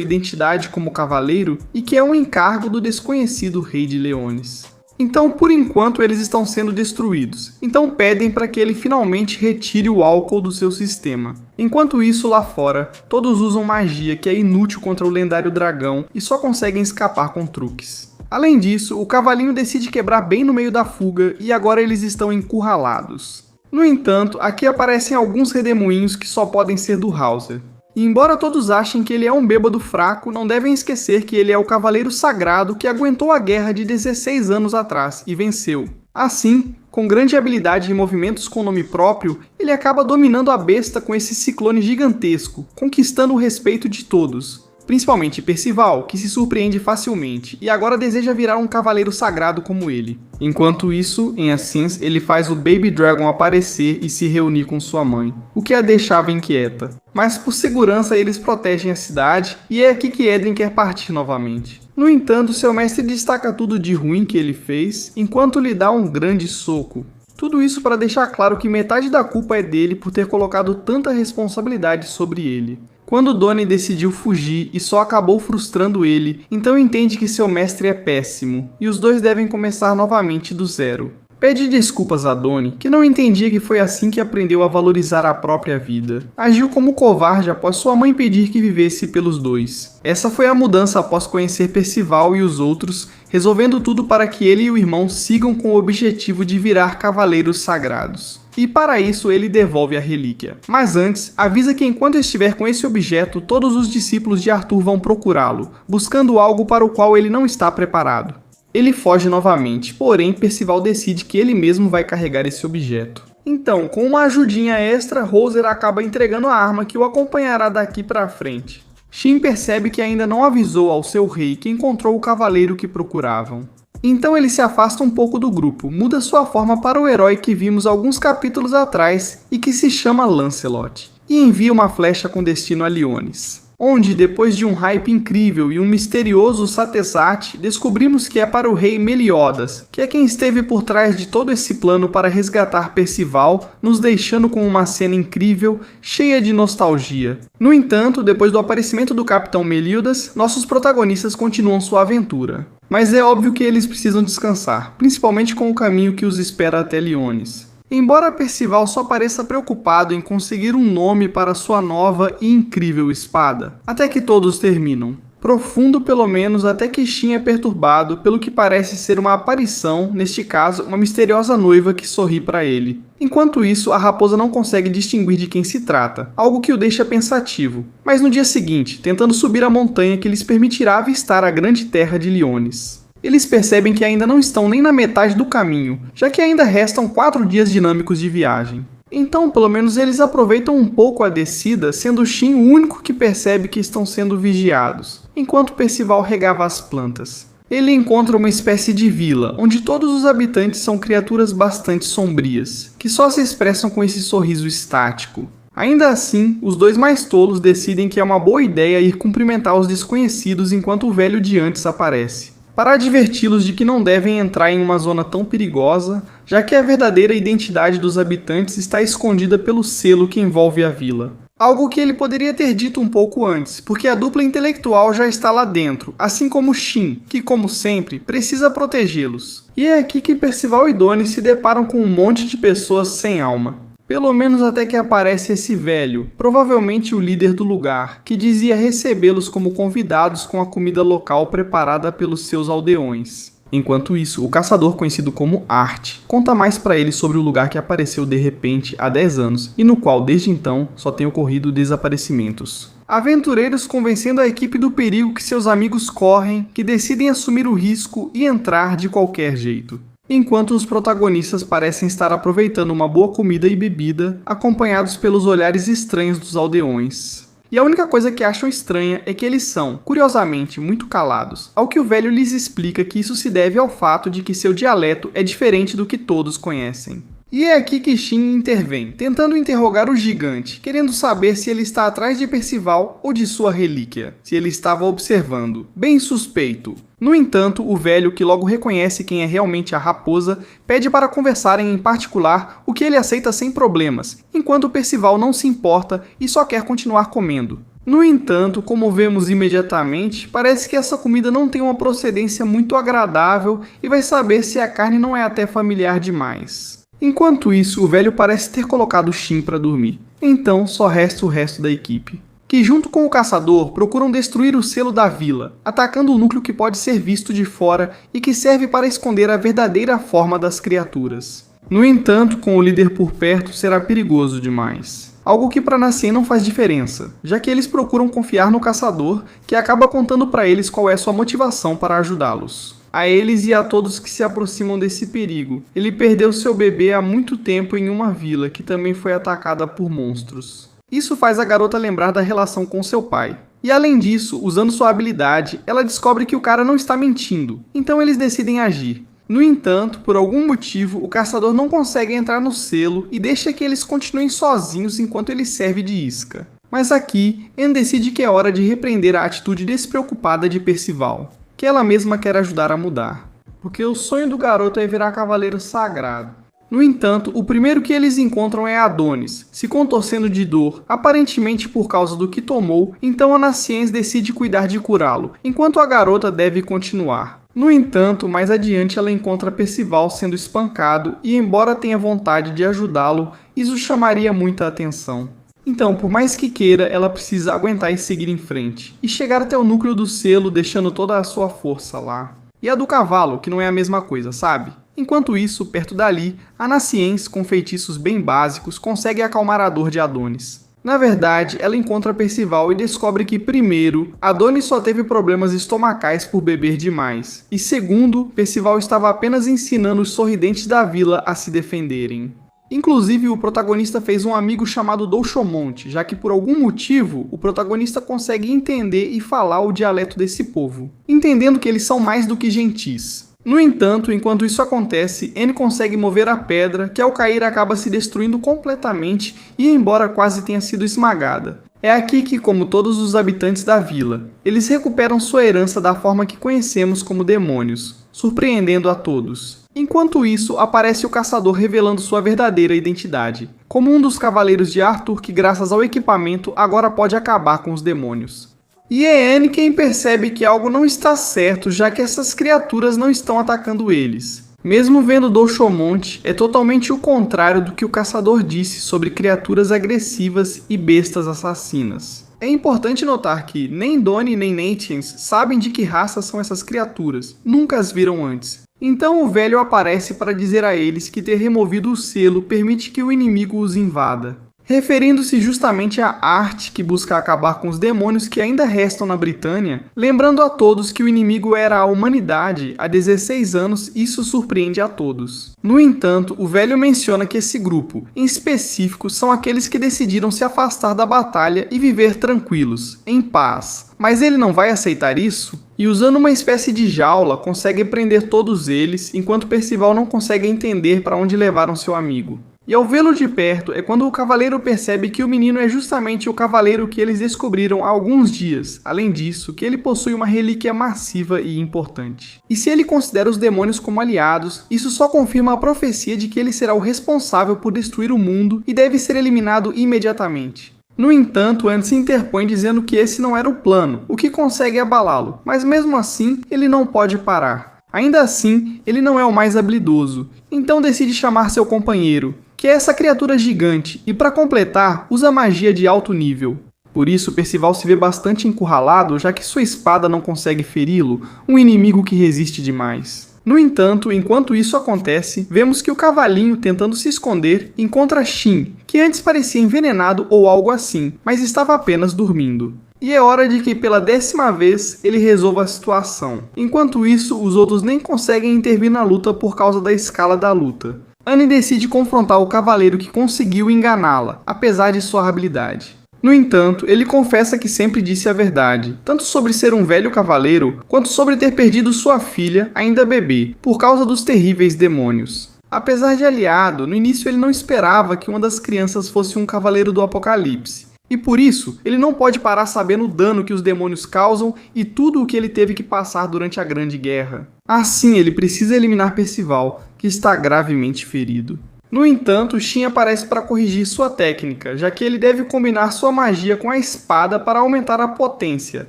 identidade como cavaleiro, e que é um encargo do desconhecido Rei de Leones. Então, por enquanto, eles estão sendo destruídos. Então pedem para que ele finalmente retire o álcool do seu sistema. Enquanto isso, lá fora, todos usam magia que é inútil contra o lendário dragão e só conseguem escapar com truques. Além disso, o cavalinho decide quebrar bem no meio da fuga e agora eles estão encurralados. No entanto, aqui aparecem alguns redemoinhos que só podem ser do Hauser. E embora todos achem que ele é um bêbado fraco, não devem esquecer que ele é o cavaleiro sagrado que aguentou a guerra de 16 anos atrás e venceu. Assim, com grande habilidade e movimentos com nome próprio, ele acaba dominando a besta com esse ciclone gigantesco, conquistando o respeito de todos. Principalmente Percival, que se surpreende facilmente, e agora deseja virar um cavaleiro sagrado como ele. Enquanto isso, em Ascens, ele faz o Baby Dragon aparecer e se reunir com sua mãe, o que a deixava inquieta. Mas por segurança eles protegem a cidade, e é aqui que Eden quer partir novamente. No entanto, seu mestre destaca tudo de ruim que ele fez, enquanto lhe dá um grande soco. Tudo isso para deixar claro que metade da culpa é dele por ter colocado tanta responsabilidade sobre ele. Quando Doni decidiu fugir e só acabou frustrando ele, então entende que seu mestre é péssimo, e os dois devem começar novamente do zero. Pede desculpas a Doni, que não entendia que foi assim que aprendeu a valorizar a própria vida. Agiu como covarde após sua mãe pedir que vivesse pelos dois. Essa foi a mudança após conhecer Percival e os outros, resolvendo tudo para que ele e o irmão sigam com o objetivo de virar cavaleiros sagrados. E para isso ele devolve a relíquia. Mas antes, avisa que enquanto estiver com esse objeto, todos os discípulos de Arthur vão procurá-lo, buscando algo para o qual ele não está preparado. Ele foge novamente, porém Percival decide que ele mesmo vai carregar esse objeto. Então, com uma ajudinha extra, Roser acaba entregando a arma que o acompanhará daqui para frente. Shin percebe que ainda não avisou ao seu rei que encontrou o cavaleiro que procuravam. Então ele se afasta um pouco do grupo, muda sua forma para o herói que vimos alguns capítulos atrás e que se chama Lancelot, e envia uma flecha com destino a Liones, onde, depois de um hype incrível e um misterioso Satesat, descobrimos que é para o rei Meliodas, que é quem esteve por trás de todo esse plano para resgatar Percival, nos deixando com uma cena incrível, cheia de nostalgia. No entanto, depois do aparecimento do Capitão Meliodas, nossos protagonistas continuam sua aventura. Mas é óbvio que eles precisam descansar, principalmente com o caminho que os espera até Liones. Embora Percival só pareça preocupado em conseguir um nome para sua nova e incrível espada, até que todos terminam. Profundo pelo menos até que Shin é perturbado pelo que parece ser uma aparição, neste caso uma misteriosa noiva que sorri para ele. Enquanto isso, a raposa não consegue distinguir de quem se trata, algo que o deixa pensativo. Mas no dia seguinte, tentando subir a montanha que lhes permitirá avistar a grande terra de Liones. Eles percebem que ainda não estão nem na metade do caminho, já que ainda restam 4 dias dinâmicos de viagem. Então, pelo menos eles aproveitam um pouco a descida, sendo Shin o único que percebe que estão sendo vigiados, enquanto Percival regava as plantas. Ele encontra uma espécie de vila, onde todos os habitantes são criaturas bastante sombrias, que só se expressam com esse sorriso estático. Ainda assim, os dois mais tolos decidem que é uma boa ideia ir cumprimentar os desconhecidos enquanto o velho de antes aparece, para adverti-los de que não devem entrar em uma zona tão perigosa, já que a verdadeira identidade dos habitantes está escondida pelo selo que envolve a vila. Algo que ele poderia ter dito um pouco antes, porque a dupla intelectual já está lá dentro, assim como Shin, que como sempre, precisa protegê-los. E é aqui que Percival e Donnie se deparam com um monte de pessoas sem alma. Pelo menos até que aparece esse velho, provavelmente o líder do lugar, que dizia recebê-los como convidados com a comida local preparada pelos seus aldeões. Enquanto isso, o caçador conhecido como Art conta mais para ele sobre o lugar que apareceu de repente há 10 anos e no qual desde então só tem ocorrido desaparecimentos. Aventureiros convencendo a equipe do perigo que seus amigos correm, que decidem assumir o risco e entrar de qualquer jeito. Enquanto os protagonistas parecem estar aproveitando uma boa comida e bebida, acompanhados pelos olhares estranhos dos aldeões. E a única coisa que acham estranha é que eles são, curiosamente, muito calados, ao que o velho lhes explica que isso se deve ao fato de que seu dialeto é diferente do que todos conhecem. E é aqui que Shin intervém, tentando interrogar o gigante, querendo saber se ele está atrás de Percival ou de sua relíquia, se ele estava observando. Bem suspeito. No entanto, o velho, que logo reconhece quem é realmente a raposa, pede para conversarem em particular, o que ele aceita sem problemas, enquanto Percival não se importa e só quer continuar comendo. No entanto, como vemos imediatamente, parece que essa comida não tem uma procedência muito agradável e vai saber se a carne não é até familiar demais. Enquanto isso, o velho parece ter colocado Shin para dormir. Então, só resta o resto da equipe, que junto com o caçador procuram destruir o selo da vila, atacando o núcleo que pode ser visto de fora e que serve para esconder a verdadeira forma das criaturas. No entanto, com o líder por perto será perigoso demais. Algo que para Nassien não faz diferença, já que eles procuram confiar no caçador, que acaba contando para eles qual é sua motivação para ajudá-los. A eles e a todos que se aproximam desse perigo. Ele perdeu seu bebê há muito tempo em uma vila que também foi atacada por monstros. Isso faz a garota lembrar da relação com seu pai. E além disso, usando sua habilidade, ela descobre que o cara não está mentindo, então eles decidem agir. No entanto, por algum motivo, o caçador não consegue entrar no selo e deixa que eles continuem sozinhos enquanto ele serve de isca. Mas aqui, Anne decide que é hora de repreender a atitude despreocupada de Percival, que ela mesma quer ajudar a mudar, porque o sonho do garoto é virar cavaleiro sagrado. No entanto, o primeiro que eles encontram é Adonis, se contorcendo de dor, aparentemente por causa do que tomou, então a Nassien decide cuidar de curá-lo, enquanto a garota deve continuar. No entanto, mais adiante ela encontra Percival sendo espancado e, embora tenha vontade de ajudá-lo, isso chamaria muita atenção. Então, por mais que queira, ela precisa aguentar e seguir em frente, e chegar até o núcleo do selo deixando toda a sua força lá. E a do cavalo, que não é a mesma coisa, sabe? Enquanto isso, perto dali, a Nassien, com feitiços bem básicos, consegue acalmar a dor de Adonis. Na verdade, ela encontra Percival e descobre que, primeiro, Adonis só teve problemas estomacais por beber demais, e segundo, Percival estava apenas ensinando os sorridentes da vila a se defenderem. Inclusive, o protagonista fez um amigo chamado Douchomont, já que por algum motivo, o protagonista consegue entender e falar o dialeto desse povo, entendendo que eles são mais do que gentis. No entanto, enquanto isso acontece, Anne consegue mover a pedra, que ao cair acaba se destruindo completamente e embora quase tenha sido esmagada. É aqui que, como todos os habitantes da vila, eles recuperam sua herança da forma que conhecemos como demônios, surpreendendo a todos. Enquanto isso, aparece o caçador revelando sua verdadeira identidade, como um dos cavaleiros de Arthur que, graças ao equipamento, agora pode acabar com os demônios. E é Anne quem percebe que algo não está certo, já que essas criaturas não estão atacando eles. Mesmo vendo Douchomont, é totalmente o contrário do que o caçador disse sobre criaturas agressivas e bestas assassinas. É importante notar que nem Donnie nem Natiens sabem de que raça são essas criaturas, nunca as viram antes. Então o velho aparece para dizer a eles que ter removido o selo permite que o inimigo os invada. referindo-se justamente à arte que busca acabar com os demônios que ainda restam na Britânia, lembrando a todos que o inimigo era a humanidade há 16 anos, isso surpreende a todos. No entanto, o velho menciona que esse grupo, em específico, são aqueles que decidiram se afastar da batalha e viver tranquilos, em paz. Mas ele não vai aceitar isso? E usando uma espécie de jaula, consegue prender todos eles, enquanto Percival não consegue entender para onde levaram seu amigo. E ao vê-lo de perto é quando o cavaleiro percebe que o menino é justamente o cavaleiro que eles descobriram há alguns dias. Além disso, que ele possui uma relíquia massiva e importante. E se ele considera os demônios como aliados, isso só confirma a profecia de que ele será o responsável por destruir o mundo e deve ser eliminado imediatamente. No entanto, Andy se interpõe dizendo que esse não era o plano, o que consegue abalá-lo, mas mesmo assim, ele não pode parar. Ainda assim, ele não é o mais habilidoso, então decide chamar seu companheiro, que é essa criatura gigante, e para completar, usa magia de alto nível. Por isso, Percival se vê bastante encurralado, já que sua espada não consegue feri-lo, um inimigo que resiste demais. No entanto, enquanto isso acontece, vemos que o cavalinho, tentando se esconder, encontra Shin, que antes parecia envenenado ou algo assim, mas estava apenas dormindo. E é hora de que pela 10ª vez ele resolva a situação. Enquanto isso, os outros nem conseguem intervir na luta por causa da escala da luta. Annie decide confrontar o cavaleiro que conseguiu enganá-la, apesar de sua habilidade. No entanto, ele confessa que sempre disse a verdade, tanto sobre ser um velho cavaleiro, quanto sobre ter perdido sua filha, ainda bebê, por causa dos terríveis demônios. Apesar de aliado, no início ele não esperava que uma das crianças fosse um cavaleiro do Apocalipse. E por isso, ele não pode parar sabendo o dano que os demônios causam e tudo o que ele teve que passar durante a Grande Guerra. Assim, ele precisa eliminar Percival, que está gravemente ferido. No entanto, Shin aparece para corrigir sua técnica, já que ele deve combinar sua magia com a espada para aumentar a potência,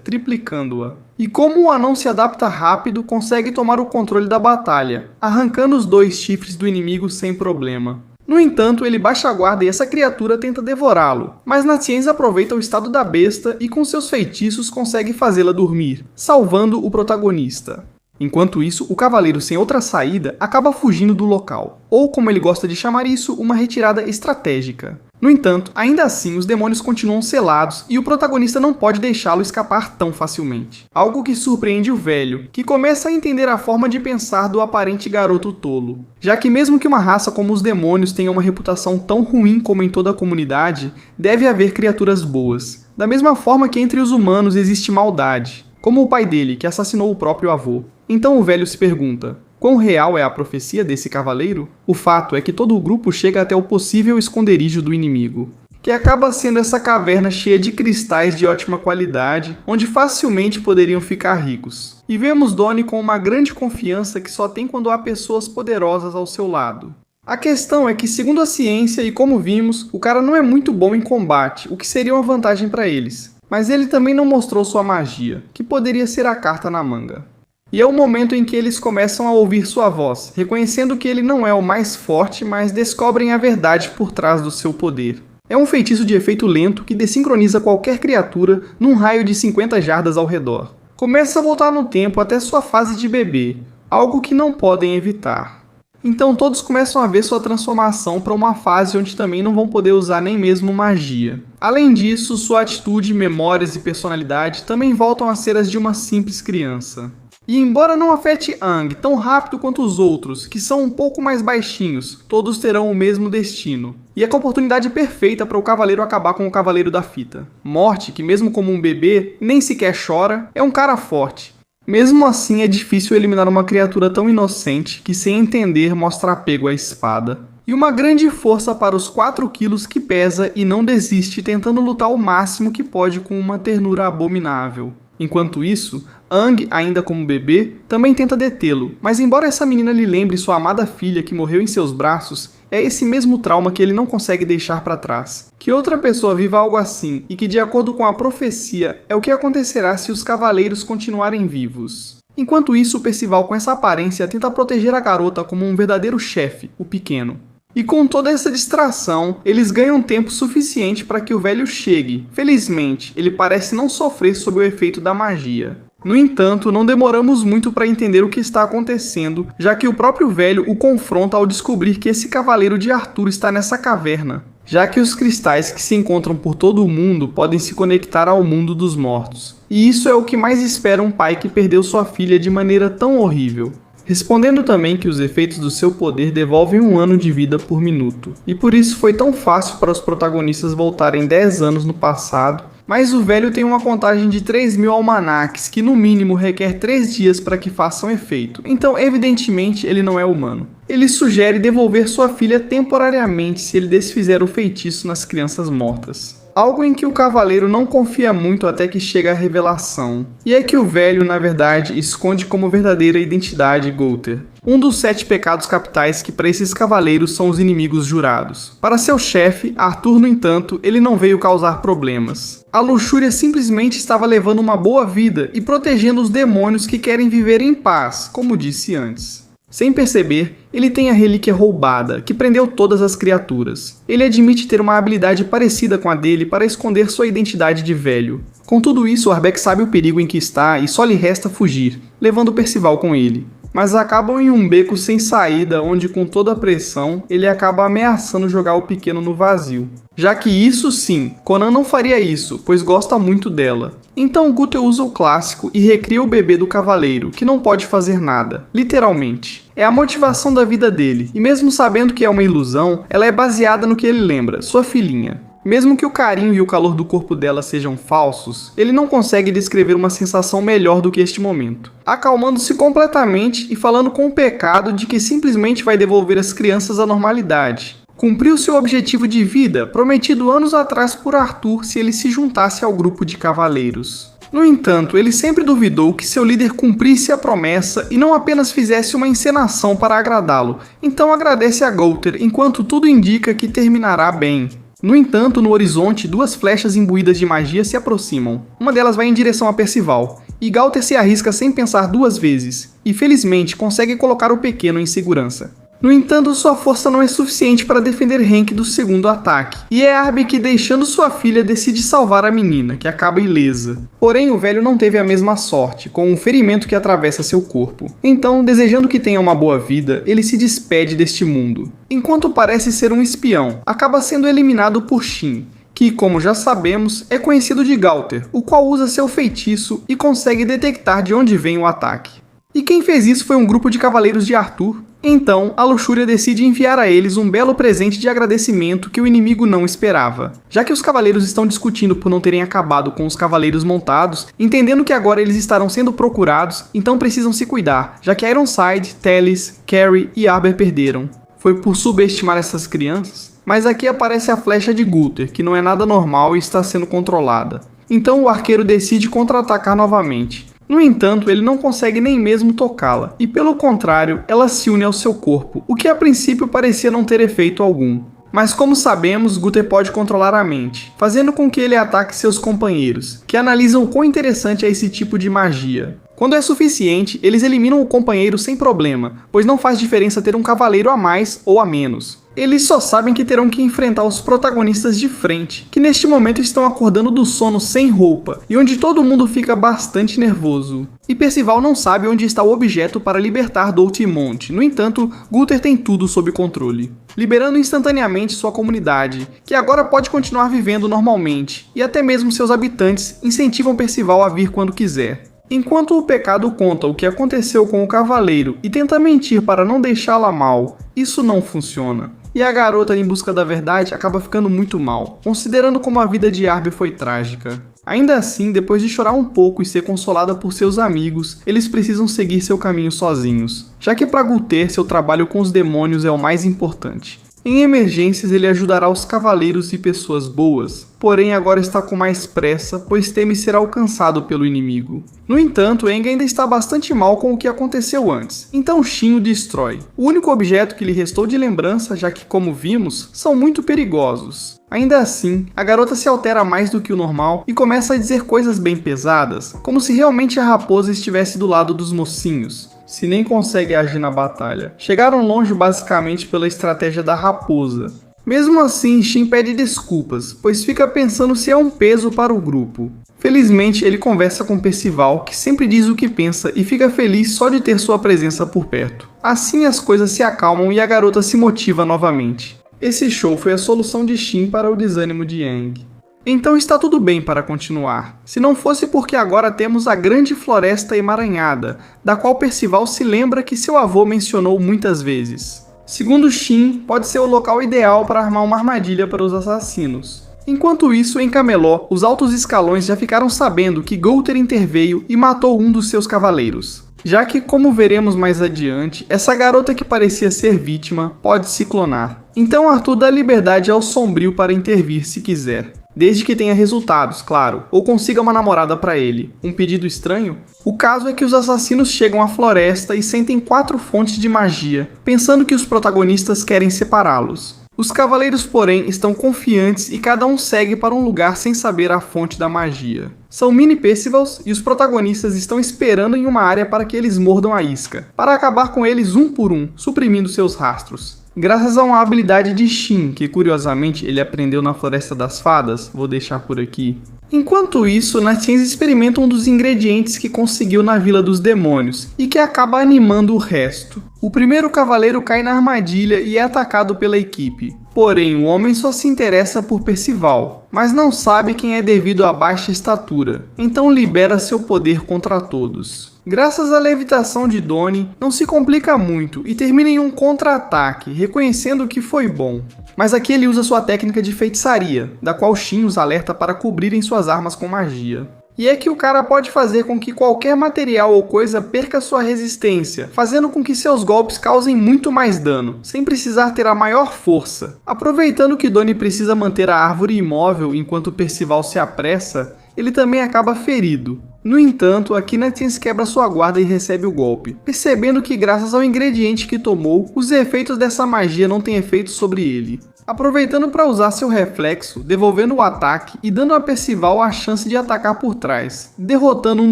triplicando-a. E como o anão se adapta rápido, consegue tomar o controle da batalha, arrancando os 2 chifres do inimigo sem problema. No entanto, ele baixa a guarda e essa criatura tenta devorá-lo, mas Natienz aproveita o estado da besta e com seus feitiços consegue fazê-la dormir, salvando o protagonista. Enquanto isso, o cavaleiro sem outra saída acaba fugindo do local, ou como ele gosta de chamar isso, uma retirada estratégica. No entanto, ainda assim, os demônios continuam selados e o protagonista não pode deixá-lo escapar tão facilmente. Algo que surpreende o velho, que começa a entender a forma de pensar do aparente garoto tolo. Já que mesmo que uma raça como os demônios tenha uma reputação tão ruim como em toda a comunidade, deve haver criaturas boas. Da mesma forma que entre os humanos existe maldade, como o pai dele, que assassinou o próprio avô. Então o velho se pergunta: quão real é a profecia desse cavaleiro? O fato é que todo o grupo chega até o possível esconderijo do inimigo, que acaba sendo essa caverna cheia de cristais de ótima qualidade, onde facilmente poderiam ficar ricos. E vemos Donnie com uma grande confiança que só tem quando há pessoas poderosas ao seu lado. A questão é que, segundo a ciência e como vimos, o cara não é muito bom em combate, o que seria uma vantagem para eles. Mas ele também não mostrou sua magia, que poderia ser a carta na manga. E é o momento em que eles começam a ouvir sua voz, reconhecendo que ele não é o mais forte, mas descobrem a verdade por trás do seu poder. É um feitiço de efeito lento que desincroniza qualquer criatura num raio de 50 jardas ao redor. Começa a voltar no tempo até sua fase de bebê, algo que não podem evitar. Então todos começam a ver sua transformação para uma fase onde também não vão poder usar nem mesmo magia. Além disso, sua atitude, memórias e personalidade também voltam a ser as de uma simples criança. E embora não afete Aang tão rápido quanto os outros, que são um pouco mais baixinhos, todos terão o mesmo destino. E é a oportunidade perfeita para o cavaleiro acabar com o cavaleiro da fita. Morte, que mesmo como um bebê, nem sequer chora, é um cara forte. Mesmo assim, é difícil eliminar uma criatura tão inocente que, sem entender, mostra apego à espada. E uma grande força para os 4 quilos que pesa e não desiste, tentando lutar o máximo que pode com uma ternura abominável. Enquanto isso, Aang, ainda como bebê, também tenta detê-lo, mas embora essa menina lhe lembre sua amada filha que morreu em seus braços, é esse mesmo trauma que ele não consegue deixar para trás. Que outra pessoa viva algo assim, e que de acordo com a profecia, é o que acontecerá se os cavaleiros continuarem vivos. Enquanto isso, Percival com essa aparência tenta proteger a garota como um verdadeiro chefe, o pequeno. E com toda essa distração, eles ganham tempo suficiente para que o velho chegue. Felizmente, ele parece não sofrer sob o efeito da magia. No entanto, não demoramos muito para entender o que está acontecendo, já que o próprio velho o confronta ao descobrir que esse cavaleiro de Arthur está nessa caverna. já que os cristais que se encontram por todo o mundo podem se conectar ao mundo dos mortos. E isso é o que mais espera um pai que perdeu sua filha de maneira tão horrível. Respondendo também que os efeitos do seu poder devolvem 1 ano de vida por minuto, e por isso foi tão fácil para os protagonistas voltarem 10 anos no passado, mas o velho tem uma contagem de 3.000 almanaques, que no mínimo requer 3 dias para que façam efeito, então evidentemente ele não é humano. Ele sugere devolver sua filha temporariamente se ele desfizer o feitiço nas crianças mortas. Algo em que o cavaleiro não confia muito até que chega a revelação. E é que o velho, na verdade, esconde como verdadeira identidade Gunther, um dos 7 pecados capitais que para esses cavaleiros são os inimigos jurados. Para seu chefe, Arthur, no entanto, ele não veio causar problemas. A luxúria simplesmente estava levando uma boa vida e protegendo os demônios que querem viver em paz, como disse antes. Sem perceber, ele tem a relíquia roubada, que prendeu todas as criaturas. Ele admite ter uma habilidade parecida com a dele para esconder sua identidade de velho. Com tudo isso, Orbeck sabe o perigo em que está e só lhe resta fugir, levando Percival com ele. Mas acabam em um beco sem saída, onde com toda a pressão, ele acaba ameaçando jogar o pequeno no vazio. Já que isso sim, Conan não faria isso, pois gosta muito dela. Então Gunther usa o clássico e recria o bebê do cavaleiro, que não pode fazer nada, literalmente. É a motivação da vida dele, e mesmo sabendo que é uma ilusão, ela é baseada no que ele lembra, sua filhinha. Mesmo que o carinho e o calor do corpo dela sejam falsos, ele não consegue descrever uma sensação melhor do que este momento, acalmando-se completamente e falando com o pecado de que simplesmente vai devolver as crianças à normalidade. Cumpriu seu objetivo de vida, prometido anos atrás por Arthur se ele se juntasse ao grupo de cavaleiros. No entanto, ele sempre duvidou que seu líder cumprisse a promessa e não apenas fizesse uma encenação para agradá-lo, então agradece a Gunther enquanto tudo indica que terminará bem. No entanto, no horizonte, 2 flechas imbuídas de magia se aproximam. Uma delas vai em direção a Percival, e Gunther se arrisca sem pensar 2 vezes, e felizmente consegue colocar o pequeno em segurança. No entanto, sua força não é suficiente para defender Henk do segundo ataque, e é Arbe que, deixando sua filha, decide salvar a menina, que acaba ilesa. Porém, o velho não teve a mesma sorte, com um ferimento que atravessa seu corpo. Então, desejando que tenha uma boa vida, ele se despede deste mundo. Enquanto parece ser um espião, acaba sendo eliminado por Shin, que, como já sabemos, é conhecido de Gunther, o qual usa seu feitiço e consegue detectar de onde vem o ataque. E quem fez isso foi um grupo de cavaleiros de Arthur. Então, a luxúria decide enviar a eles um belo presente de agradecimento que o inimigo não esperava. Já que os cavaleiros estão discutindo por não terem acabado com os cavaleiros montados, entendendo que agora eles estarão sendo procurados, então precisam se cuidar, já que Ironside, Teles, Carrie e Arber perderam. Foi por subestimar essas crianças? Mas aqui aparece a flecha de Gunther, que não é nada normal e está sendo controlada. Então o arqueiro decide contra-atacar novamente. No entanto, ele não consegue nem mesmo tocá-la, e pelo contrário, ela se une ao seu corpo, o que a princípio parecia não ter efeito algum. Mas como sabemos, Gunther pode controlar a mente, fazendo com que ele ataque seus companheiros, que analisam o quão interessante é esse tipo de magia. Quando é suficiente, eles eliminam o companheiro sem problema, pois não faz diferença ter um cavaleiro a mais ou a menos. Eles só sabem que terão que enfrentar os protagonistas de frente, que neste momento estão acordando do sono sem roupa, e onde todo mundo fica bastante nervoso. E Percival não sabe onde está o objeto para libertar Doltimont, no entanto, Gunther tem tudo sob controle, liberando instantaneamente sua comunidade, que agora pode continuar vivendo normalmente, e até mesmo seus habitantes incentivam Percival a vir quando quiser. Enquanto o pecado conta o que aconteceu com o cavaleiro e tenta mentir para não deixá-la mal, isso não funciona. E a garota em busca da verdade acaba ficando muito mal, considerando como a vida de Arbe foi trágica. Ainda assim, depois de chorar um pouco e ser consolada por seus amigos, eles precisam seguir seu caminho sozinhos, já que para Gunther seu trabalho com os demônios é o mais importante. Em emergências ele ajudará os cavaleiros e pessoas boas, porém agora está com mais pressa, pois teme ser alcançado pelo inimigo. No entanto, Aang ainda está bastante mal com o que aconteceu antes, então Shin o destrói. O único objeto que lhe restou de lembrança, já que, como vimos, são muito perigosos. Ainda assim, a garota se altera mais do que o normal e começa a dizer coisas bem pesadas, como se realmente a raposa estivesse do lado dos mocinhos. Se nem consegue agir na batalha. Chegaram longe basicamente pela estratégia da raposa. Mesmo assim, Shin pede desculpas, pois fica pensando se é um peso para o grupo. Felizmente, ele conversa com Percival, que sempre diz o que pensa e fica feliz só de ter sua presença por perto. Assim as coisas se acalmam e a garota se motiva novamente. Esse show foi a solução de Shin para o desânimo de Aang. Então está tudo bem para continuar, se não fosse porque agora temos a grande floresta emaranhada, da qual Percival se lembra que seu avô mencionou muitas vezes. Segundo Shin, pode ser o local ideal para armar uma armadilha para os assassinos. Enquanto isso, em Camelot, os altos escalões já ficaram sabendo que Gowther interveio e matou um dos seus cavaleiros. Já que, como veremos mais adiante, essa garota que parecia ser vítima pode se clonar. Então Arthur dá liberdade ao Sombrio para intervir se quiser. Desde que tenha resultados, claro, ou consiga uma namorada para ele. Um pedido estranho? O caso é que os assassinos chegam à floresta e sentem 4 fontes de magia, pensando que os protagonistas querem separá-los. Os cavaleiros, porém, estão confiantes e cada um segue para um lugar sem saber a fonte da magia. São mini Percivals e os protagonistas estão esperando em uma área para que eles mordam a isca, para acabar com eles um por um, suprimindo seus rastros. Graças a uma habilidade de Shin, que curiosamente ele aprendeu na Floresta das Fadas, vou deixar por aqui. Enquanto isso, Natiens experimenta um dos ingredientes que conseguiu na Vila dos Demônios, e que acaba animando o resto. O primeiro cavaleiro cai na armadilha e é atacado pela equipe. Porém, o homem só se interessa por Percival, mas não sabe quem é devido à baixa estatura, então libera seu poder contra todos. Graças à levitação de Donnie, não se complica muito e termina em um contra-ataque, reconhecendo que foi bom. Mas aqui ele usa sua técnica de feitiçaria, da qual Shin os alerta para cobrirem suas armas com magia. E é que o cara pode fazer com que qualquer material ou coisa perca sua resistência, fazendo com que seus golpes causem muito mais dano, sem precisar ter a maior força. Aproveitando que Donnie precisa manter a árvore imóvel enquanto Percival se apressa, ele também acaba ferido. No entanto, aqui Natiens quebra sua guarda e recebe o golpe, percebendo que graças ao ingrediente que tomou, os efeitos dessa magia não têm efeito sobre ele. Aproveitando para usar seu reflexo, devolvendo o ataque e dando a Percival a chance de atacar por trás, derrotando um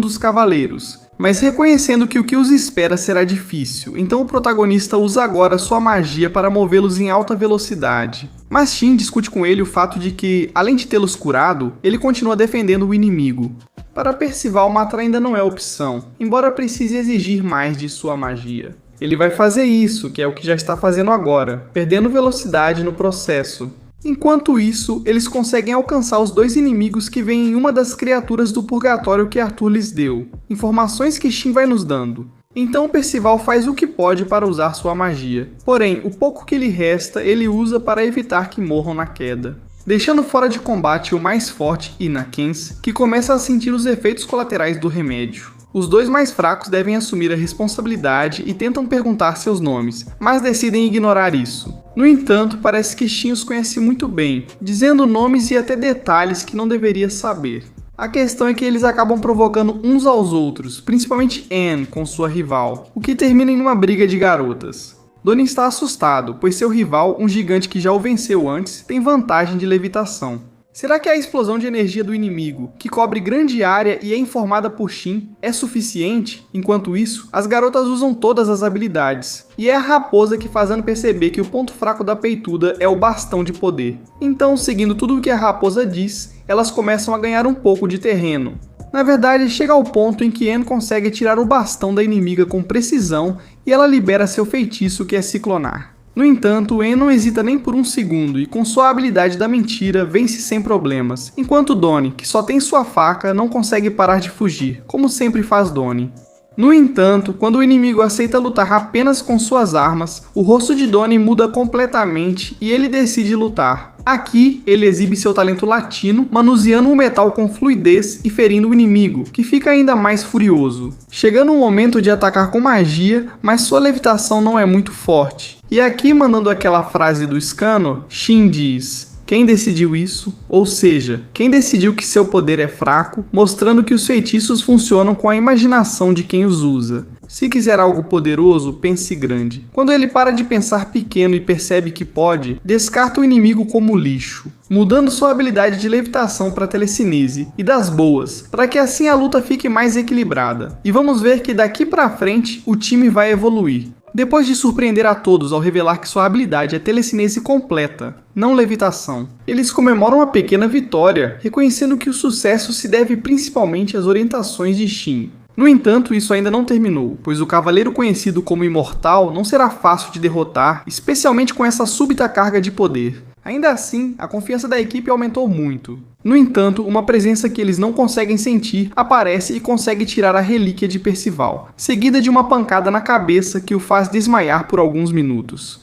dos cavaleiros. Mas reconhecendo que o que os espera será difícil, então o protagonista usa agora sua magia para movê-los em alta velocidade. Mas Shin discute com ele o fato de que, além de tê-los curado, ele continua defendendo o inimigo. Para Percival, matar ainda não é opção, embora precise exigir mais de sua magia. Ele vai fazer isso, que é o que já está fazendo agora, perdendo velocidade no processo. Enquanto isso, eles conseguem alcançar os 2 inimigos que vêm em uma das criaturas do purgatório que Arthur lhes deu, informações que Shin vai nos dando. Então Percival faz o que pode para usar sua magia, porém, o pouco que lhe resta ele usa para evitar que morram na queda. Deixando fora de combate o mais forte, Inakens, que começa a sentir os efeitos colaterais do remédio. Os 2 mais fracos devem assumir a responsabilidade e tentam perguntar seus nomes, mas decidem ignorar isso. No entanto, parece que Shin os conhece muito bem, dizendo nomes e até detalhes que não deveria saber. A questão é que eles acabam provocando uns aos outros, principalmente Anne com sua rival, o que termina em uma briga de garotas. Donnie está assustado, pois seu rival, um gigante que já o venceu antes, tem vantagem de levitação. Será que a explosão de energia do inimigo, que cobre grande área e é informada por Shin, é suficiente? Enquanto isso, as garotas usam todas as habilidades, e é a raposa que fazendo perceber que o ponto fraco da peituda é o bastão de poder. Então, seguindo tudo o que a raposa diz, elas começam a ganhar um pouco de terreno. Na verdade, chega ao ponto em que Anne consegue tirar o bastão da inimiga com precisão e ela libera seu feitiço, que é se clonar. No entanto, Anne não hesita nem por um segundo e com sua habilidade da mentira vence sem problemas, enquanto Donnie, que só tem sua faca, não consegue parar de fugir, como sempre faz Donnie. No entanto, quando o inimigo aceita lutar apenas com suas armas, o rosto de Donnie muda completamente e ele decide lutar. Aqui, ele exibe seu talento latino, manuseando o metal com fluidez e ferindo o inimigo, que fica ainda mais furioso. Chegando o momento de atacar com magia, mas sua levitação não é muito forte. E aqui, mandando aquela frase do Scano, Shin diz: "Quem decidiu isso?" Ou seja, quem decidiu que seu poder é fraco, mostrando que os feitiços funcionam com a imaginação de quem os usa. Se quiser algo poderoso, pense grande. Quando ele para de pensar pequeno e percebe que pode, descarta o inimigo como lixo, mudando sua habilidade de levitação para telecinese, e das boas, para que assim a luta fique mais equilibrada. E vamos ver que daqui pra frente o time vai evoluir. Depois de surpreender a todos ao revelar que sua habilidade é telecinese completa, não levitação, eles comemoram uma pequena vitória, reconhecendo que o sucesso se deve principalmente às orientações de Shin. No entanto, isso ainda não terminou, pois o cavaleiro conhecido como Imortal não será fácil de derrotar, especialmente com essa súbita carga de poder. Ainda assim, a confiança da equipe aumentou muito. No entanto, uma presença que eles não conseguem sentir aparece e consegue tirar a relíquia de Percival, seguida de uma pancada na cabeça que o faz desmaiar por alguns minutos.